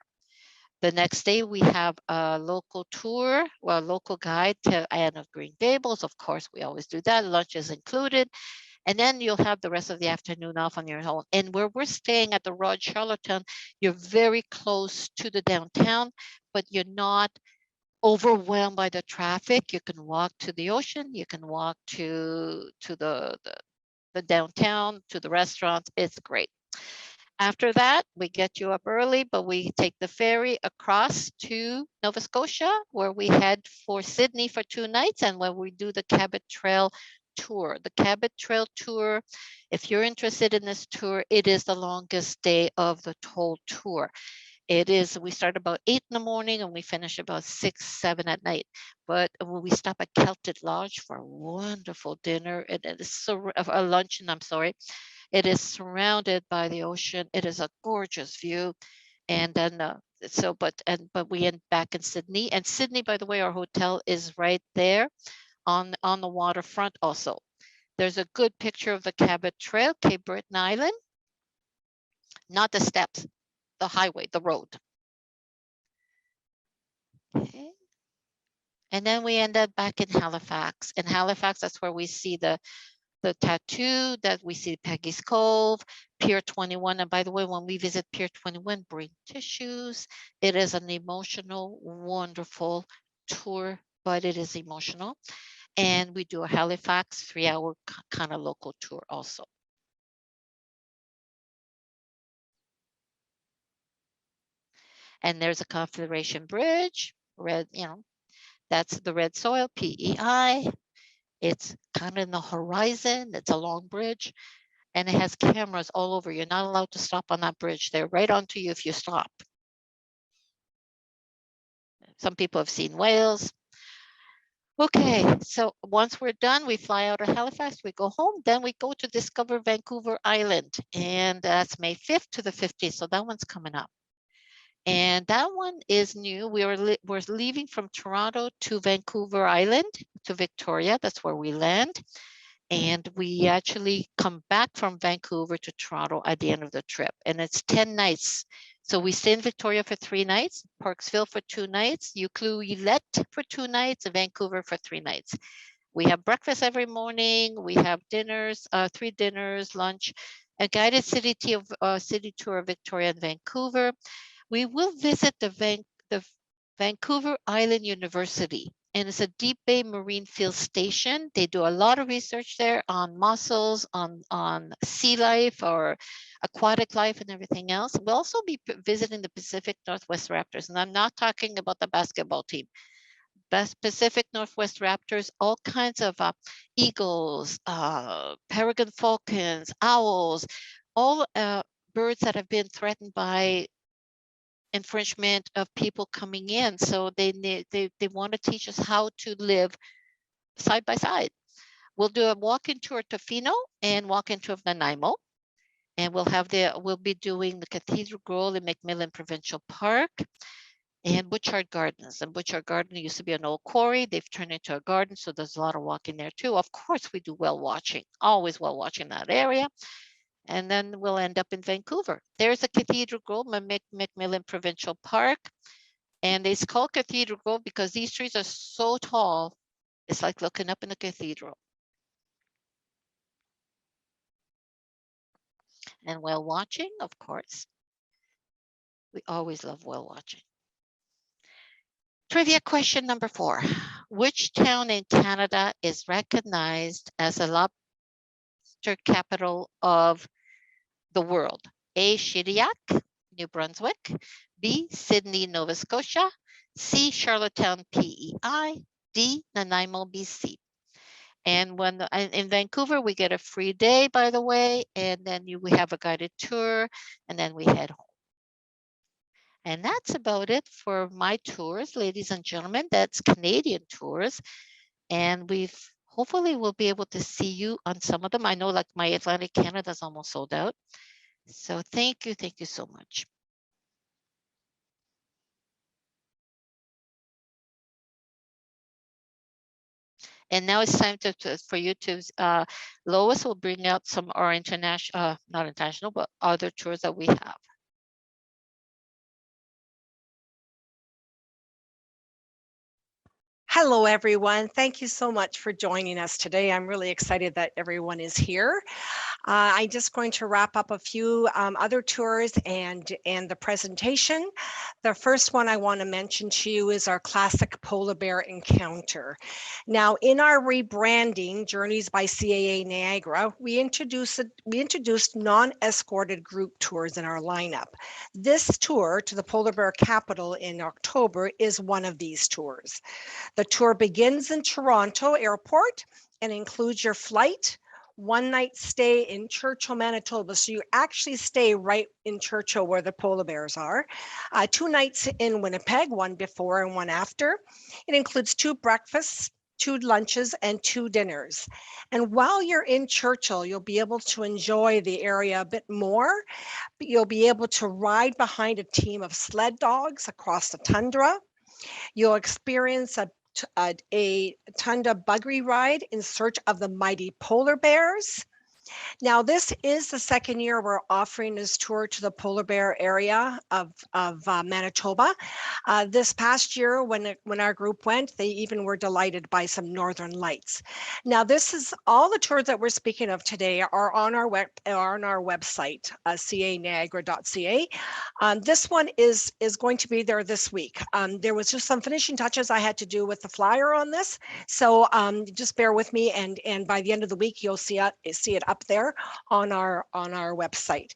The next day, we have a local tour, well, a local guide to Anne of Green Gables. Of course, we always do that. Lunch is included. And then you'll have the rest of the afternoon off on your own. And where we're staying at the Rod Charlottetown, you're very close to the downtown, but you're not overwhelmed by the traffic. You can walk to the ocean. You can walk to the downtown, to the restaurants. It's great. After that, we get you up early, but we take the ferry across to Nova Scotia, where we head for Sydney for 2 nights, and where we do the Cabot Trail tour. The Cabot Trail tour, if you're interested in this tour, it is the longest day of the whole tour. It is, we start about 8 in the morning and we finish about 6, 7 at night. But we stop at Celtic Lodge for a wonderful dinner. It is a luncheon, I'm sorry. It is surrounded by the ocean. It is a gorgeous view. And then, but we end back in Sydney. And Sydney, by the way, our hotel is right there on the waterfront also. There's a good picture of the Cabot Trail, Cape Breton Island, not the steps, the highway, the road. Okay. And then we end up back in Halifax. In Halifax, that's where we see the tattoo, that we see Peggy's Cove, Pier 21. And by the way, when we visit Pier 21, bring tissues. It is an emotional, wonderful tour, but it is emotional. And we do a Halifax 3-hour kind of local tour also. And there's a Confederation Bridge, red, you know, that's the red soil, PEI. It's kind of in the horizon. It's a long bridge, and it has cameras all over. You're not allowed to stop on that bridge. They're right onto you if you stop. Some people have seen whales. Okay, so once we're done, we fly out of Halifax, we go home, then we go to discover Vancouver Island, and that's May 5th to the 15th, so that one's coming up. And that one is new. We're leaving from Toronto to Vancouver Island, to Victoria, that's where we land. And we actually come back from Vancouver to Toronto at the end of the trip, and it's 10 nights. So we stay in Victoria for 3 nights, Parksville for 2 nights, Ucluelet for 2 nights, and Vancouver for 3 nights. We have breakfast every morning. We have dinners, 3 dinners, lunch, a guided city tour of Victoria and Vancouver. We will visit the Vancouver Island University, and it's a deep bay marine field station. They do a lot of research there on mussels, on sea life or aquatic life and everything else. We'll also be visiting the Pacific Northwest Raptors, and I'm not talking about the basketball team. Pacific Northwest Raptors, all kinds of eagles, peregrine falcons, owls, all birds that have been threatened by infringement of people coming in. So they want to teach us how to live side by side. We'll do a walk-in tour to Fino and walk-in tour of Nanaimo. And we'll be doing the Cathedral Grove in McMillan Provincial Park and Butchart Gardens. And Butchart Garden used to be an old quarry. They've turned into a garden, so there's a lot of walking there too. Of course, we do whale watching, always whale watching that area. And then we'll end up in Vancouver. There's a Cathedral Grove, McMillan Provincial Park. And it's called Cathedral Grove because these trees are so tall, it's like looking up in a cathedral. And whale watching, of course. We always love whale watching. Trivia question number 4. Which town in Canada is recognized as the lobster capital of the world? A, Shediac, New Brunswick. B, Sydney, Nova Scotia. C, Charlottetown, PEI. D, Nanaimo, BC. And in Vancouver, we get a free day, by the way, and then we have a guided tour, and then we head home. And that's about it for my tours, ladies and gentlemen. That's Canadian tours. And hopefully we'll be able to see you on some of them. I know like my Atlantic Canada is almost sold out. So thank you so much. And now it's time for you to, Lois will bring out some our international, not international, but other tours that we have.
Hello, everyone. Thank you so much for joining us today. I'm really excited that everyone is here. I'm just going to wrap up a few other tours and the presentation. The first one I want to mention to you is our classic polar bear encounter. Now, in our rebranding, Journeys by CAA Niagara, we introduced non-escorted group tours in our lineup. This tour to the polar bear capital in October is one of these tours. The tour begins in Toronto Airport and includes your flight, 1 night stay in Churchill, Manitoba. So you actually stay right in Churchill where the polar bears are. 2 nights in Winnipeg, 1 before and 1 after. It includes 2 breakfasts, 2 lunches, and 2 dinners. And while you're in Churchill, you'll be able to enjoy the area a bit more. You'll be able to ride behind a team of sled dogs across the tundra. You'll experience a tundra buggy ride in search of the mighty polar bears. Now, this is the second year we're offering this tour to the polar bear area of Manitoba. This past year, when our group went, they even were delighted by some northern lights. Now, this is all the tours that we're speaking of today are on our website, caniagara.ca. This one is going to be there this week. There was just some finishing touches I had to do with the flyer on this, so just bear with me, and by the end of the week, you'll see it up there on our website.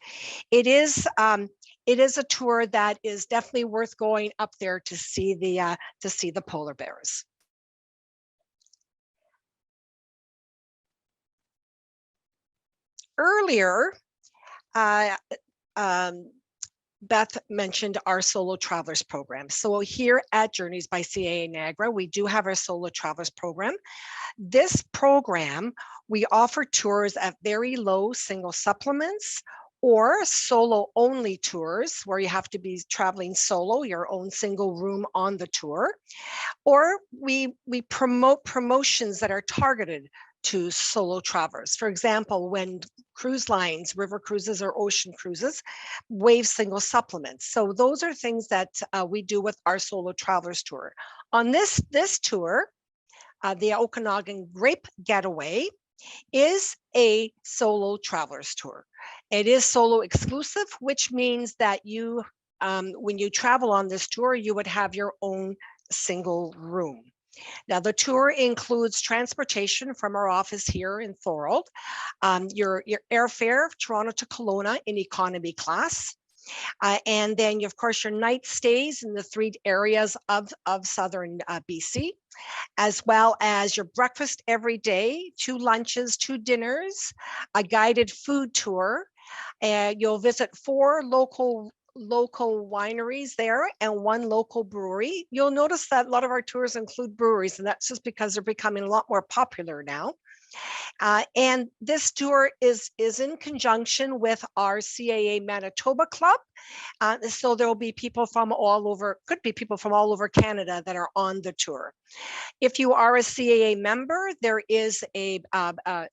It is a tour that is definitely worth going up there to see the polar bears. Earlier, Beth mentioned our Solo Travelers program. So here at Journeys by CAA Niagara, we do have our Solo Travelers program. This program, we offer tours at very low single supplements or solo only tours where you have to be traveling solo, your own single room on the tour. Or we promote promotions that are targeted to solo travelers. For example, when cruise lines, river cruises or ocean cruises, waive single supplements. So those are things that we do with our Solo Travelers tour. On this tour, the Okanagan Grape Getaway is a solo travelers tour. It is solo exclusive, which means that you, when you travel on this tour, you would have your own single room. Now, the tour includes transportation from our office here in Thorold, your airfare, Toronto to Kelowna in economy class, and then, of course, your night stays in the 3 areas of southern BC, as well as your breakfast every day, 2 lunches, 2 dinners, a guided food tour, and you'll visit 4 local wineries there and 1 local brewery. You'll notice that a lot of our tours include breweries, and that's just because they're becoming a lot more popular now. And this tour is in conjunction with our CAA Manitoba Club. So there will be people from all over, could be people from all over Canada that are on the tour. If you are a CAA member, there is a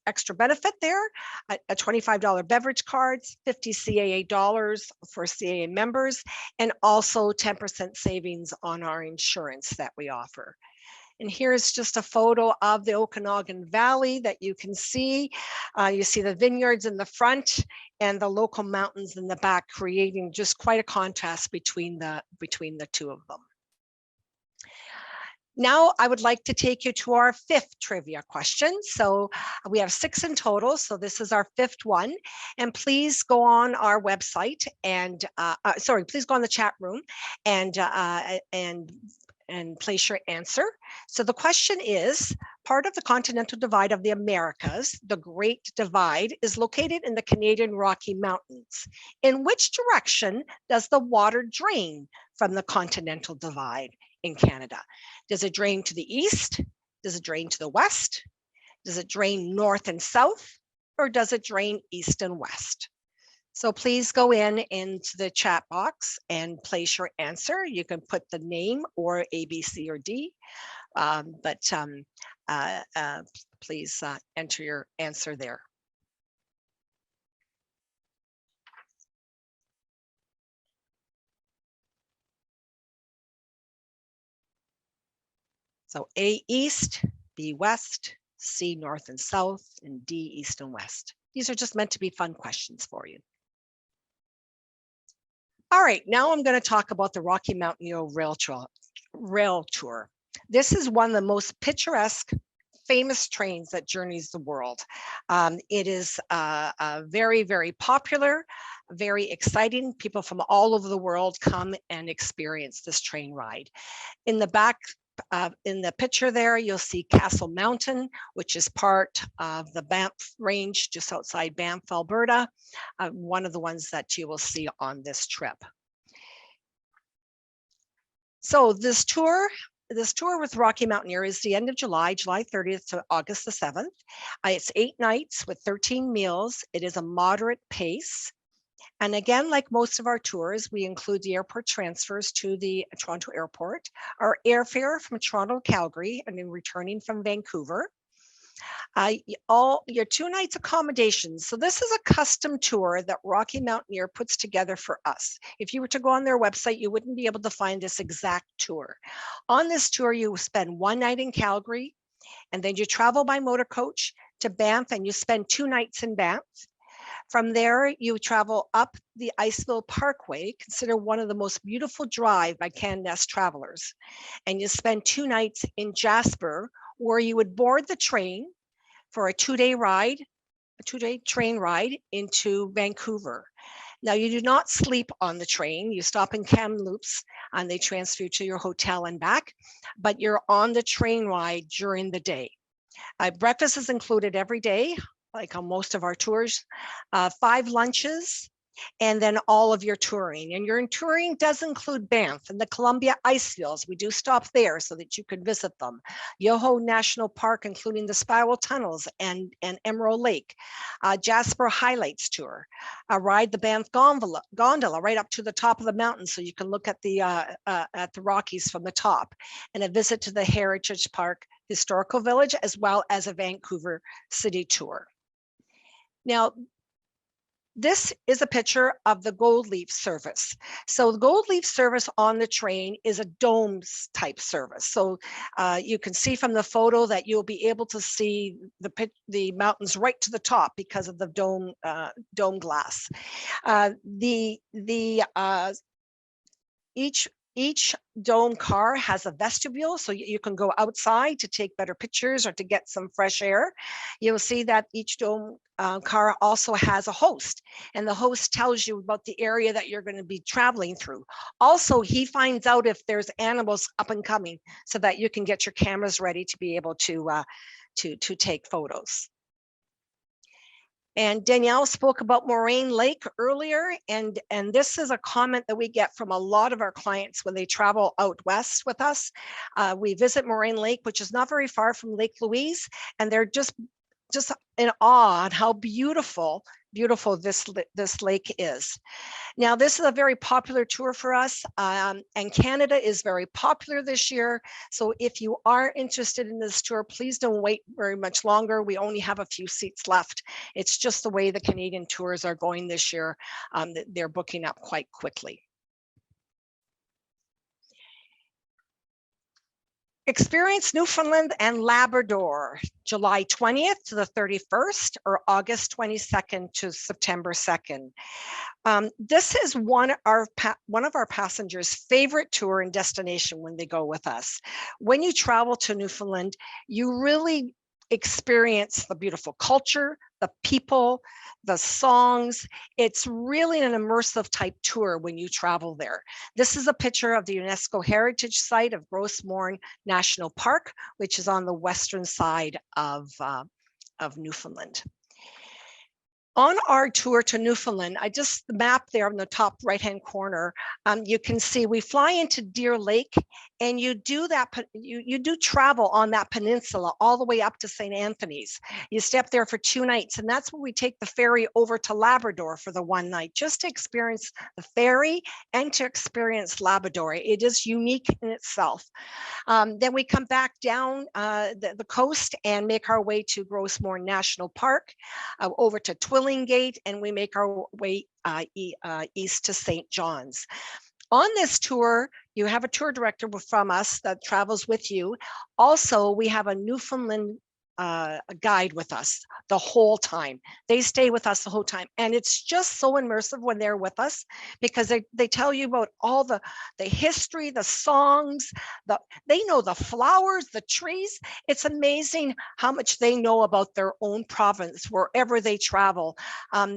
extra benefit there, a $25 beverage cards, 50 CAA dollars for CAA members, and also 10% savings on our insurance that we offer. And here's just a photo of the Okanagan Valley that you can see. You see the vineyards in the front and the local mountains in the back, creating just quite a contrast between the 2 of them. Now I would like to take you to our 5th trivia question. So we have 6 in total, so this is our 5th one. And please go on our website and, please go on the chat room and place your answer. So the question is, part of the continental divide of the Americas, the Great Divide, is located in the Canadian Rocky Mountains. In which direction does the water drain from the continental divide in Canada? Does it drain to the east? Does it drain to the west? Does it drain north and south? Or does it drain east and west? So please go into the chat box and place your answer. You can put the name or A, B, C, or D, please enter your answer there. So A, east, B, west, C, north and south, and D, east and west. These are just meant to be fun questions for you. All right, now I'm going to talk about the Rocky Mountaineer Rail Tour. This is one of the most picturesque, famous trains that journeys the world. It is very, very popular, very exciting. People from all over the world come and experience this train ride. In the back, in the picture there, you'll see Castle Mountain, which is part of the Banff Range, just outside Banff, Alberta, one of the ones that you will see on this trip. So this tour with Rocky Mountaineer is the end of July 30th to August the 7th. It's 8 nights with 13 meals. It is a moderate pace. And again, like most of our tours, we include the airport transfers to the Toronto airport, our airfare from Toronto to Calgary, and then returning from Vancouver. All your 2 nights accommodations. So this is a custom tour that Rocky Mountaineer puts together for us. If you were to go on their website, you wouldn't be able to find this exact tour. On this tour, you spend 1 night in Calgary, and then you travel by motor coach to Banff, and you spend 2 nights in Banff. From there, you travel up the Iceville Parkway, considered one of the most beautiful drive by Can Nest travelers. And you spend 2 nights in Jasper, where you would board the train for a 2-day ride, a 2-day train ride into Vancouver. Now, you do not sleep on the train. You stop in Kamloops and they transfer you to your hotel and back, but you're on the train ride during the day. Breakfast is included every day like on most of our tours, 5 lunches, and then all of your touring. And your touring does include Banff and the Columbia ice fields. We do stop there so that you can visit them. Yoho National Park, including the spiral tunnels and Emerald Lake. Jasper Highlights Tour. Ride the Banff gondola right up to the top of the mountain so you can look at the Rockies from the top. And a visit to the Heritage Park Historical Village, as well as a Vancouver City tour. Now, this is a picture of the Gold Leaf service. So the Gold Leaf service on the train is a dome type service. So you can see from the photo that you'll be able to see the mountains right to the top because of the dome glass. Each dome car has a vestibule, so you can go outside to take better pictures or to get some fresh air. You'll see that each dome car also has a host, and the host tells you about the area that you're going to be traveling through. Also, he finds out if there's animals up and coming so that you can get your cameras ready to be able to take photos. And Danielle spoke about Moraine Lake earlier, and this is a comment that we get from a lot of our clients when they travel out west with us. We visit Moraine Lake, which is not very far from Lake Louise, and they're just in awe at how beautiful this lake is. Now, this is a very popular tour for us, and Canada is very popular this year. So if you are interested in this tour, please don't wait very much longer. We only have a few seats left. It's just the way the Canadian tours are going this year. They're booking up quite quickly. Experience Newfoundland and Labrador, July 20th to the 31st, or August 22nd to September 2nd. This is one of our passengers' favorite tour and destination when they go with us. When you travel to Newfoundland, you really experience the beautiful culture, the people, the songs. It's really an immersive type tour when you travel there. This is a picture of the UNESCO Heritage Site of Gros Morne National Park, which is on the western side of Newfoundland. On our tour to Newfoundland, the map there in the top right-hand corner, you can see we fly into Deer Lake, and you do travel on that peninsula all the way up to St. Anthony's. You step there for 2 nights, and that's where we take the ferry over to Labrador for the 1 night, just to experience the ferry and to experience Labrador. It is unique in itself. Then we come back down the coast and make our way to Gros Morne National Park, over to Twilling Gate, and we make our way east to St. John's. On this tour, you have a tour director from us that travels with you. Also, we have a Newfoundland guide with us the whole time. They stay with us the whole time. And it's just so immersive when they're with us, because they tell you about all the history, the songs, they know the flowers, the trees. It's amazing how much they know about their own province wherever they travel.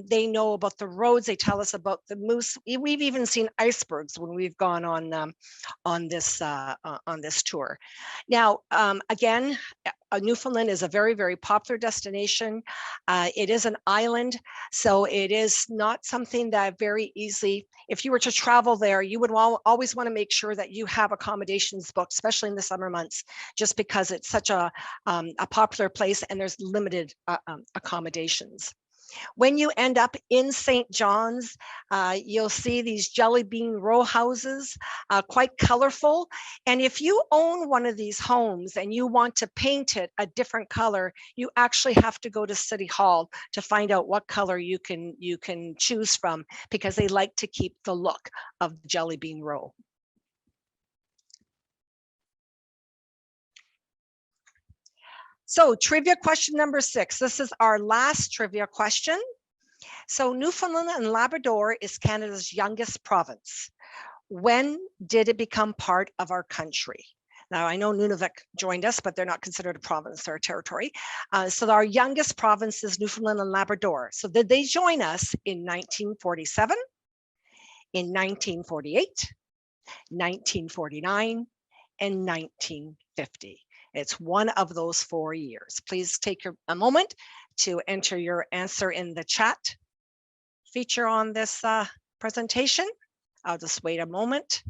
They know about the roads. They tell us about the moose. We've even seen icebergs when we've gone on this tour. Now, again, Newfoundland is a very, very popular destination. It is an island, so it is not something that very easily, if you were to travel there, you would always want to make sure that you have accommodations booked, especially in the summer months, just because it's such a popular place and there's limited accommodations. When you end up in St. John's, you'll see these jelly bean row houses, quite colorful. And if you own one of these homes and you want to paint it a different color, you actually have to go to City Hall to find out what color you can choose from, because they like to keep the look of the jelly bean row. So trivia question number 6. This is our last trivia question. So Newfoundland and Labrador is Canada's youngest province. When did it become part of our country? Now, I know Nunavut joined us, but they're not considered a province or a territory. So our youngest province is Newfoundland and Labrador. So did they join us in 1947, in 1948, 1949, and 1950? It's one of those 4 years. Please take a moment to enter your answer in the chat feature on this presentation. I'll just wait a moment.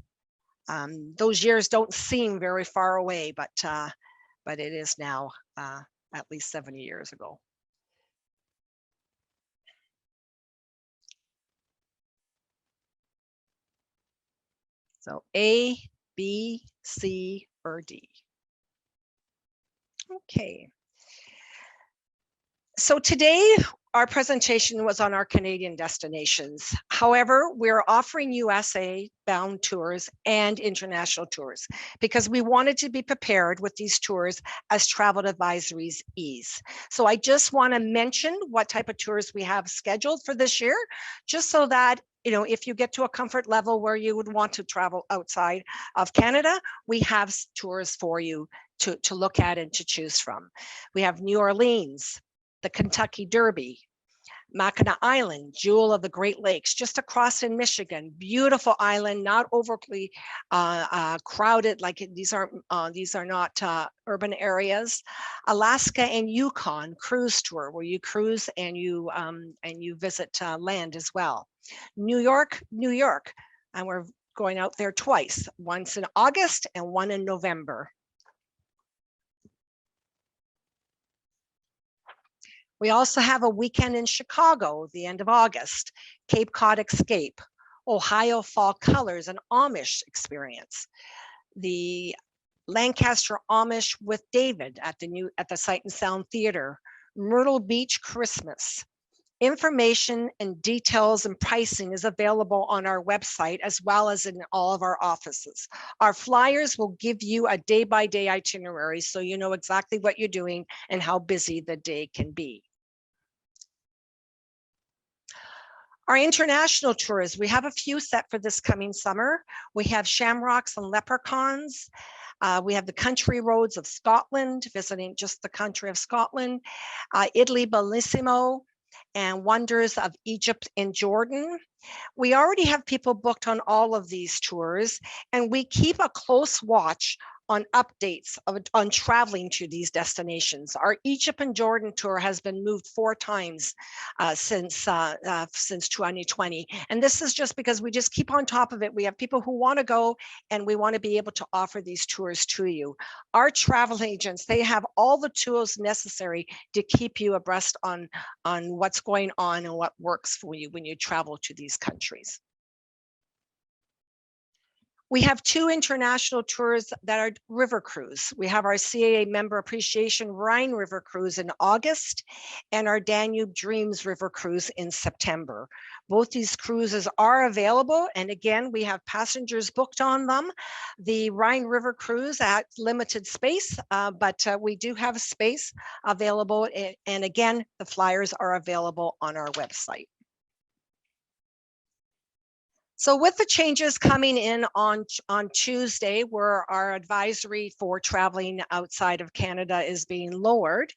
Those years don't seem very far away, but it is now at least 70 years ago. So A, B, C, or D. Okay. So today, our presentation was on our Canadian destinations. However, we're offering USA bound tours and international tours because we wanted to be prepared with these tours as travel advisories ease. So I just want to mention what type of tours we have scheduled for this year, just so that, you know, if you get to a comfort level where you would want to travel outside of Canada, we have tours for you to look at and to choose from. We have New Orleans, the Kentucky Derby, Mackinac Island, jewel of the Great Lakes, just across in Michigan. Beautiful island, not overly crowded. Like these are not urban areas. Alaska and Yukon cruise tour, where you cruise and you visit land as well. New York, and we're going out there twice, once in August and one in November. We also have a weekend in Chicago, the end of August, Cape Cod Escape, Ohio Fall Colors, an Amish experience. The Lancaster Amish with David at the Sight and Sound Theater, Myrtle Beach Christmas. Information and details and pricing is available on our website as well as in all of our offices. Our flyers will give you a day-by-day itinerary so you know exactly what you're doing and how busy the day can be. Our international tours, we have a few set for this coming summer. We have Shamrocks and Leprechauns. We have the country roads of Scotland, visiting just the country of Scotland, Italy Bellissimo, and wonders of Egypt and Jordan. We already have people booked on all of these tours, and we keep a close watch on updates on traveling to these destinations. Our Egypt and Jordan tour has been moved 4 times since 2020. And this is just because we just keep on top of it. We have people who want to go, and we want to be able to offer these tours to you. Our travel agents, they have all the tools necessary to keep you abreast on what's going on and what works for you when you travel to these countries. We have 2 international tours that are river cruise. We have our CAA Member Appreciation Rhine River Cruise in August and our Danube Dreams River Cruise in September. Both these cruises are available, and again, we have passengers booked on them. The Rhine River Cruise at limited space, but we do have space available, and again, the flyers are available on our website. So with the changes coming in on Tuesday, where our advisory for traveling outside of Canada is being lowered,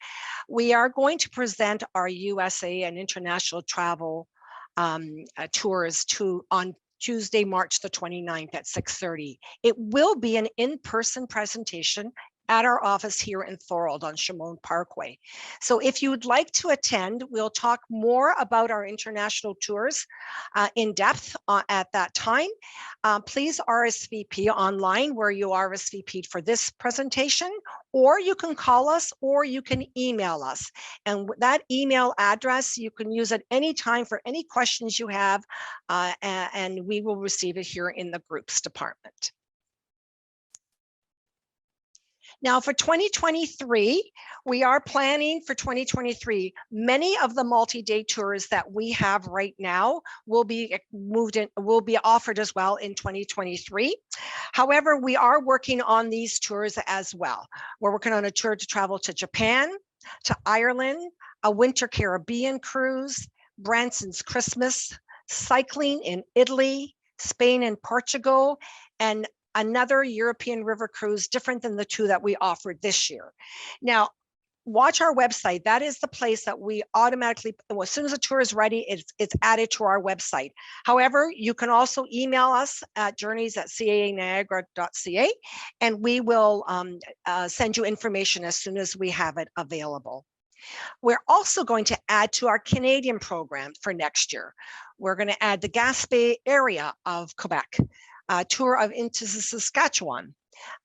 we are going to present our USA and international travel tours on Tuesday, March the 29th at 6:30. It will be an in-person presentation at our office here in Thorold on Shimon Parkway. So if you would like to attend, we'll talk more about our international tours in depth at that time. Please RSVP online where you RSVP'd for this presentation, or you can call us or you can email us. And that email address, you can use at any time for any questions you have, and we will receive it here in the groups department. Now for 2023, we are planning for 2023. Many of the multi-day tours that we have right now will be offered as well in 2023. However, we are working on these tours as well. We're working on a tour to travel to Japan, to Ireland, a winter Caribbean cruise, Branson's Christmas, cycling in Italy, Spain and Portugal, and another European river cruise different than the 2 that we offered this year. Now, watch our website. That is the place that we automatically, as soon as a tour is ready, it's added to our website. However, you can also email us at journeys@caaniagara.ca, and we will send you information as soon as we have it available. We're also going to add to our Canadian program for next year. We're going to add the Gaspé area of Quebec, a tour into Saskatchewan,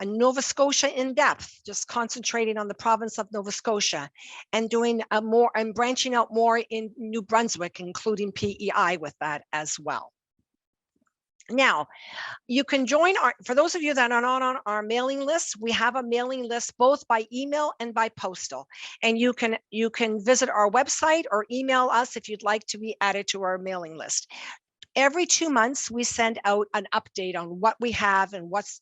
a Nova Scotia in depth, just concentrating on the province of Nova Scotia, and doing more and branching out more in New Brunswick, including PEI with that as well. Now, you can join for those of you that are not on our mailing list, we have a mailing list both by email and by postal. And you can visit our website or email us if you'd like to be added to our mailing list. Every 2 months, we send out an update on what we have and what's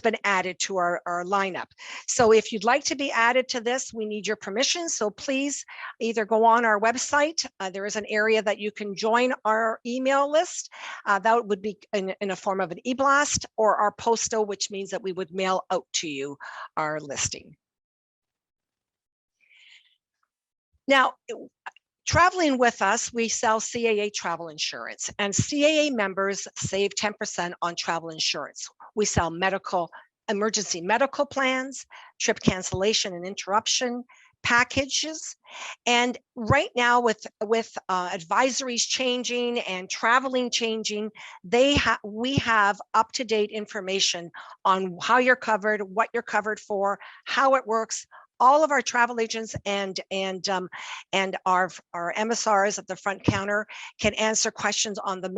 been added to our lineup. So if you'd like to be added to this, we need your permission. So please either go on our website. There is an area that you can join our email list. That would be in a form of an e-blast, or our postal, which means that we would mail out to you our listing. Now, traveling with us, we sell CAA travel insurance, and CAA members save 10% on travel insurance. We sell emergency medical plans, trip cancellation and interruption packages. And right now with advisories changing and traveling changing, we have up-to-date information on how you're covered, what you're covered for, how it works. All of our travel agents and our MSRs at the front counter can answer questions on the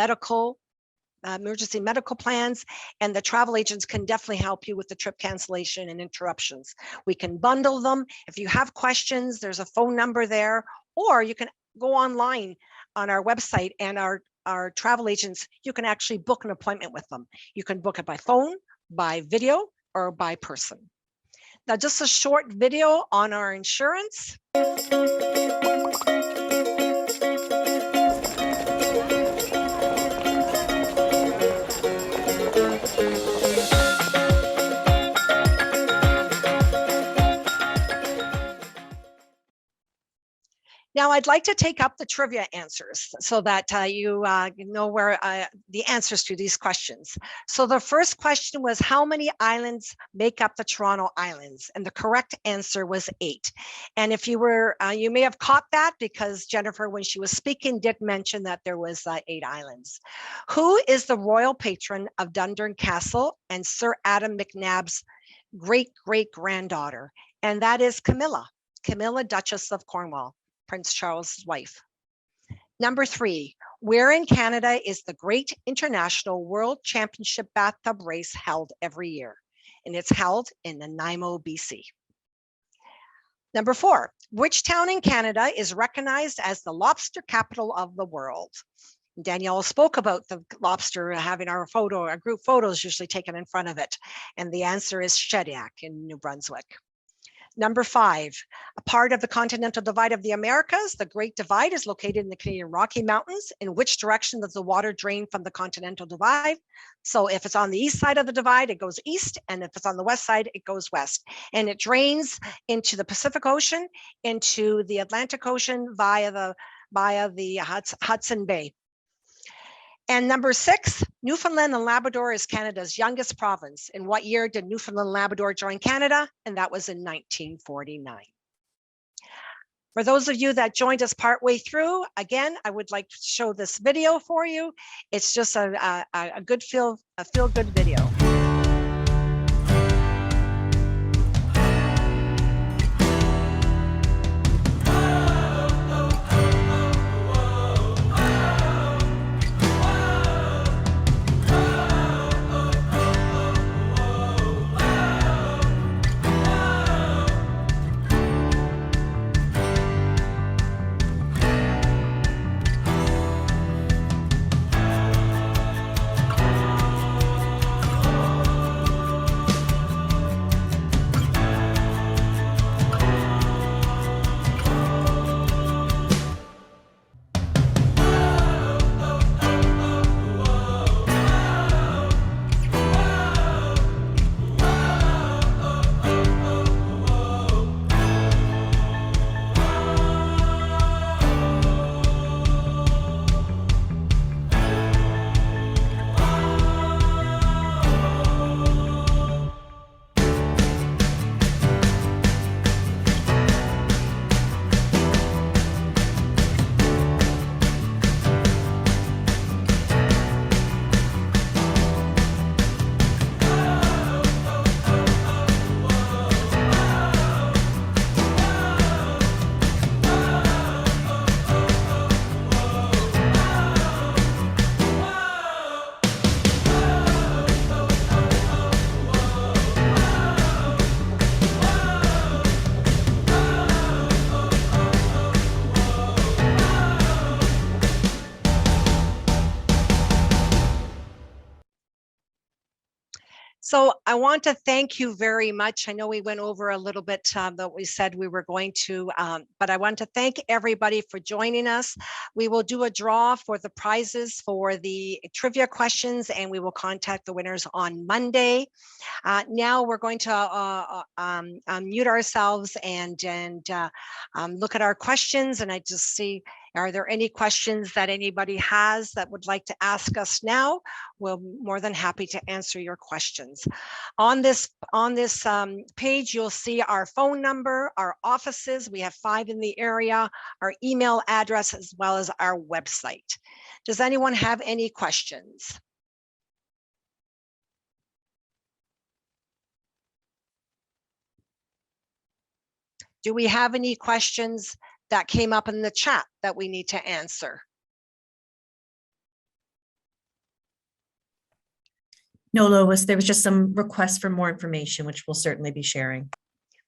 emergency medical plans, and the travel agents can definitely help you with the trip cancellation and interruptions. We can bundle them. If you have questions, there's a phone number there, or you can go online on our website, and our travel agents, you can actually book an appointment with them. You can book it by phone, by video, or by person. Now, just a short video on our insurance. Now, I'd like to take up the trivia answers so that you know where the answers to these questions. So the first question was, how many islands make up the Toronto Islands? And the correct answer was 8. And if you were, you may have caught that because Jennifer, when she was speaking, did mention that there was 8 islands. Who is the royal patron of Dundurn Castle and Sir Adam McNab's great-great-granddaughter? And that is Camilla, Duchess of Cornwall, Prince Charles's wife. Number 3, where in Canada is the Great International World Championship Bathtub Race held every year? And it's held in Nanaimo, BC. Number 4, which town in Canada is recognized as the lobster capital of the world? Danielle spoke about the lobster having our group photos usually taken in front of it. And the answer is Shediac in New Brunswick. Number 5, a part of the continental divide of the Americas, the Great Divide is located in the Canadian Rocky Mountains. In which direction does the water drain from the continental divide? So if it's on the east side of the divide, it goes east, and if it's on the west side, it goes west. And it drains into the Pacific Ocean, into the Atlantic Ocean via the Hudson Bay. And number 6, Newfoundland and Labrador is Canada's youngest province. In what year did Newfoundland and Labrador join Canada? And that was in 1949. For those of you that joined us partway through, again, I would like to show this video for you. It's just a feel-good video. So I want to thank you very much. I know we went over a little bit that we said we were going to, but I want to thank everybody for joining us. We will do a draw for the prizes for the trivia questions, and we will contact the winners on Monday. Now we're going to mute ourselves and look at our questions. And I just see, are there any questions that anybody has that would like to ask us now? We're more than happy to answer your questions. On this page, you'll see our phone number, our offices. We have 5 in the area, our email address, as well as our website. Does anyone have any questions? Do we have any questions that came up in the chat that we need to answer?
No, Lois, there was just some requests for more information, which we'll certainly be sharing.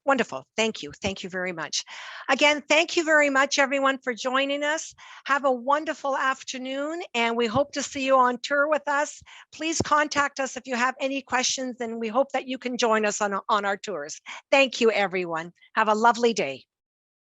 Wonderful. Thank you. Thank you very much. Again, thank you very much, everyone, for joining us. Have a wonderful afternoon, and we hope to see you on tour with us. Please contact us if you have any questions, and we hope that you can join us on our tours. Thank you, everyone. Have a lovely day.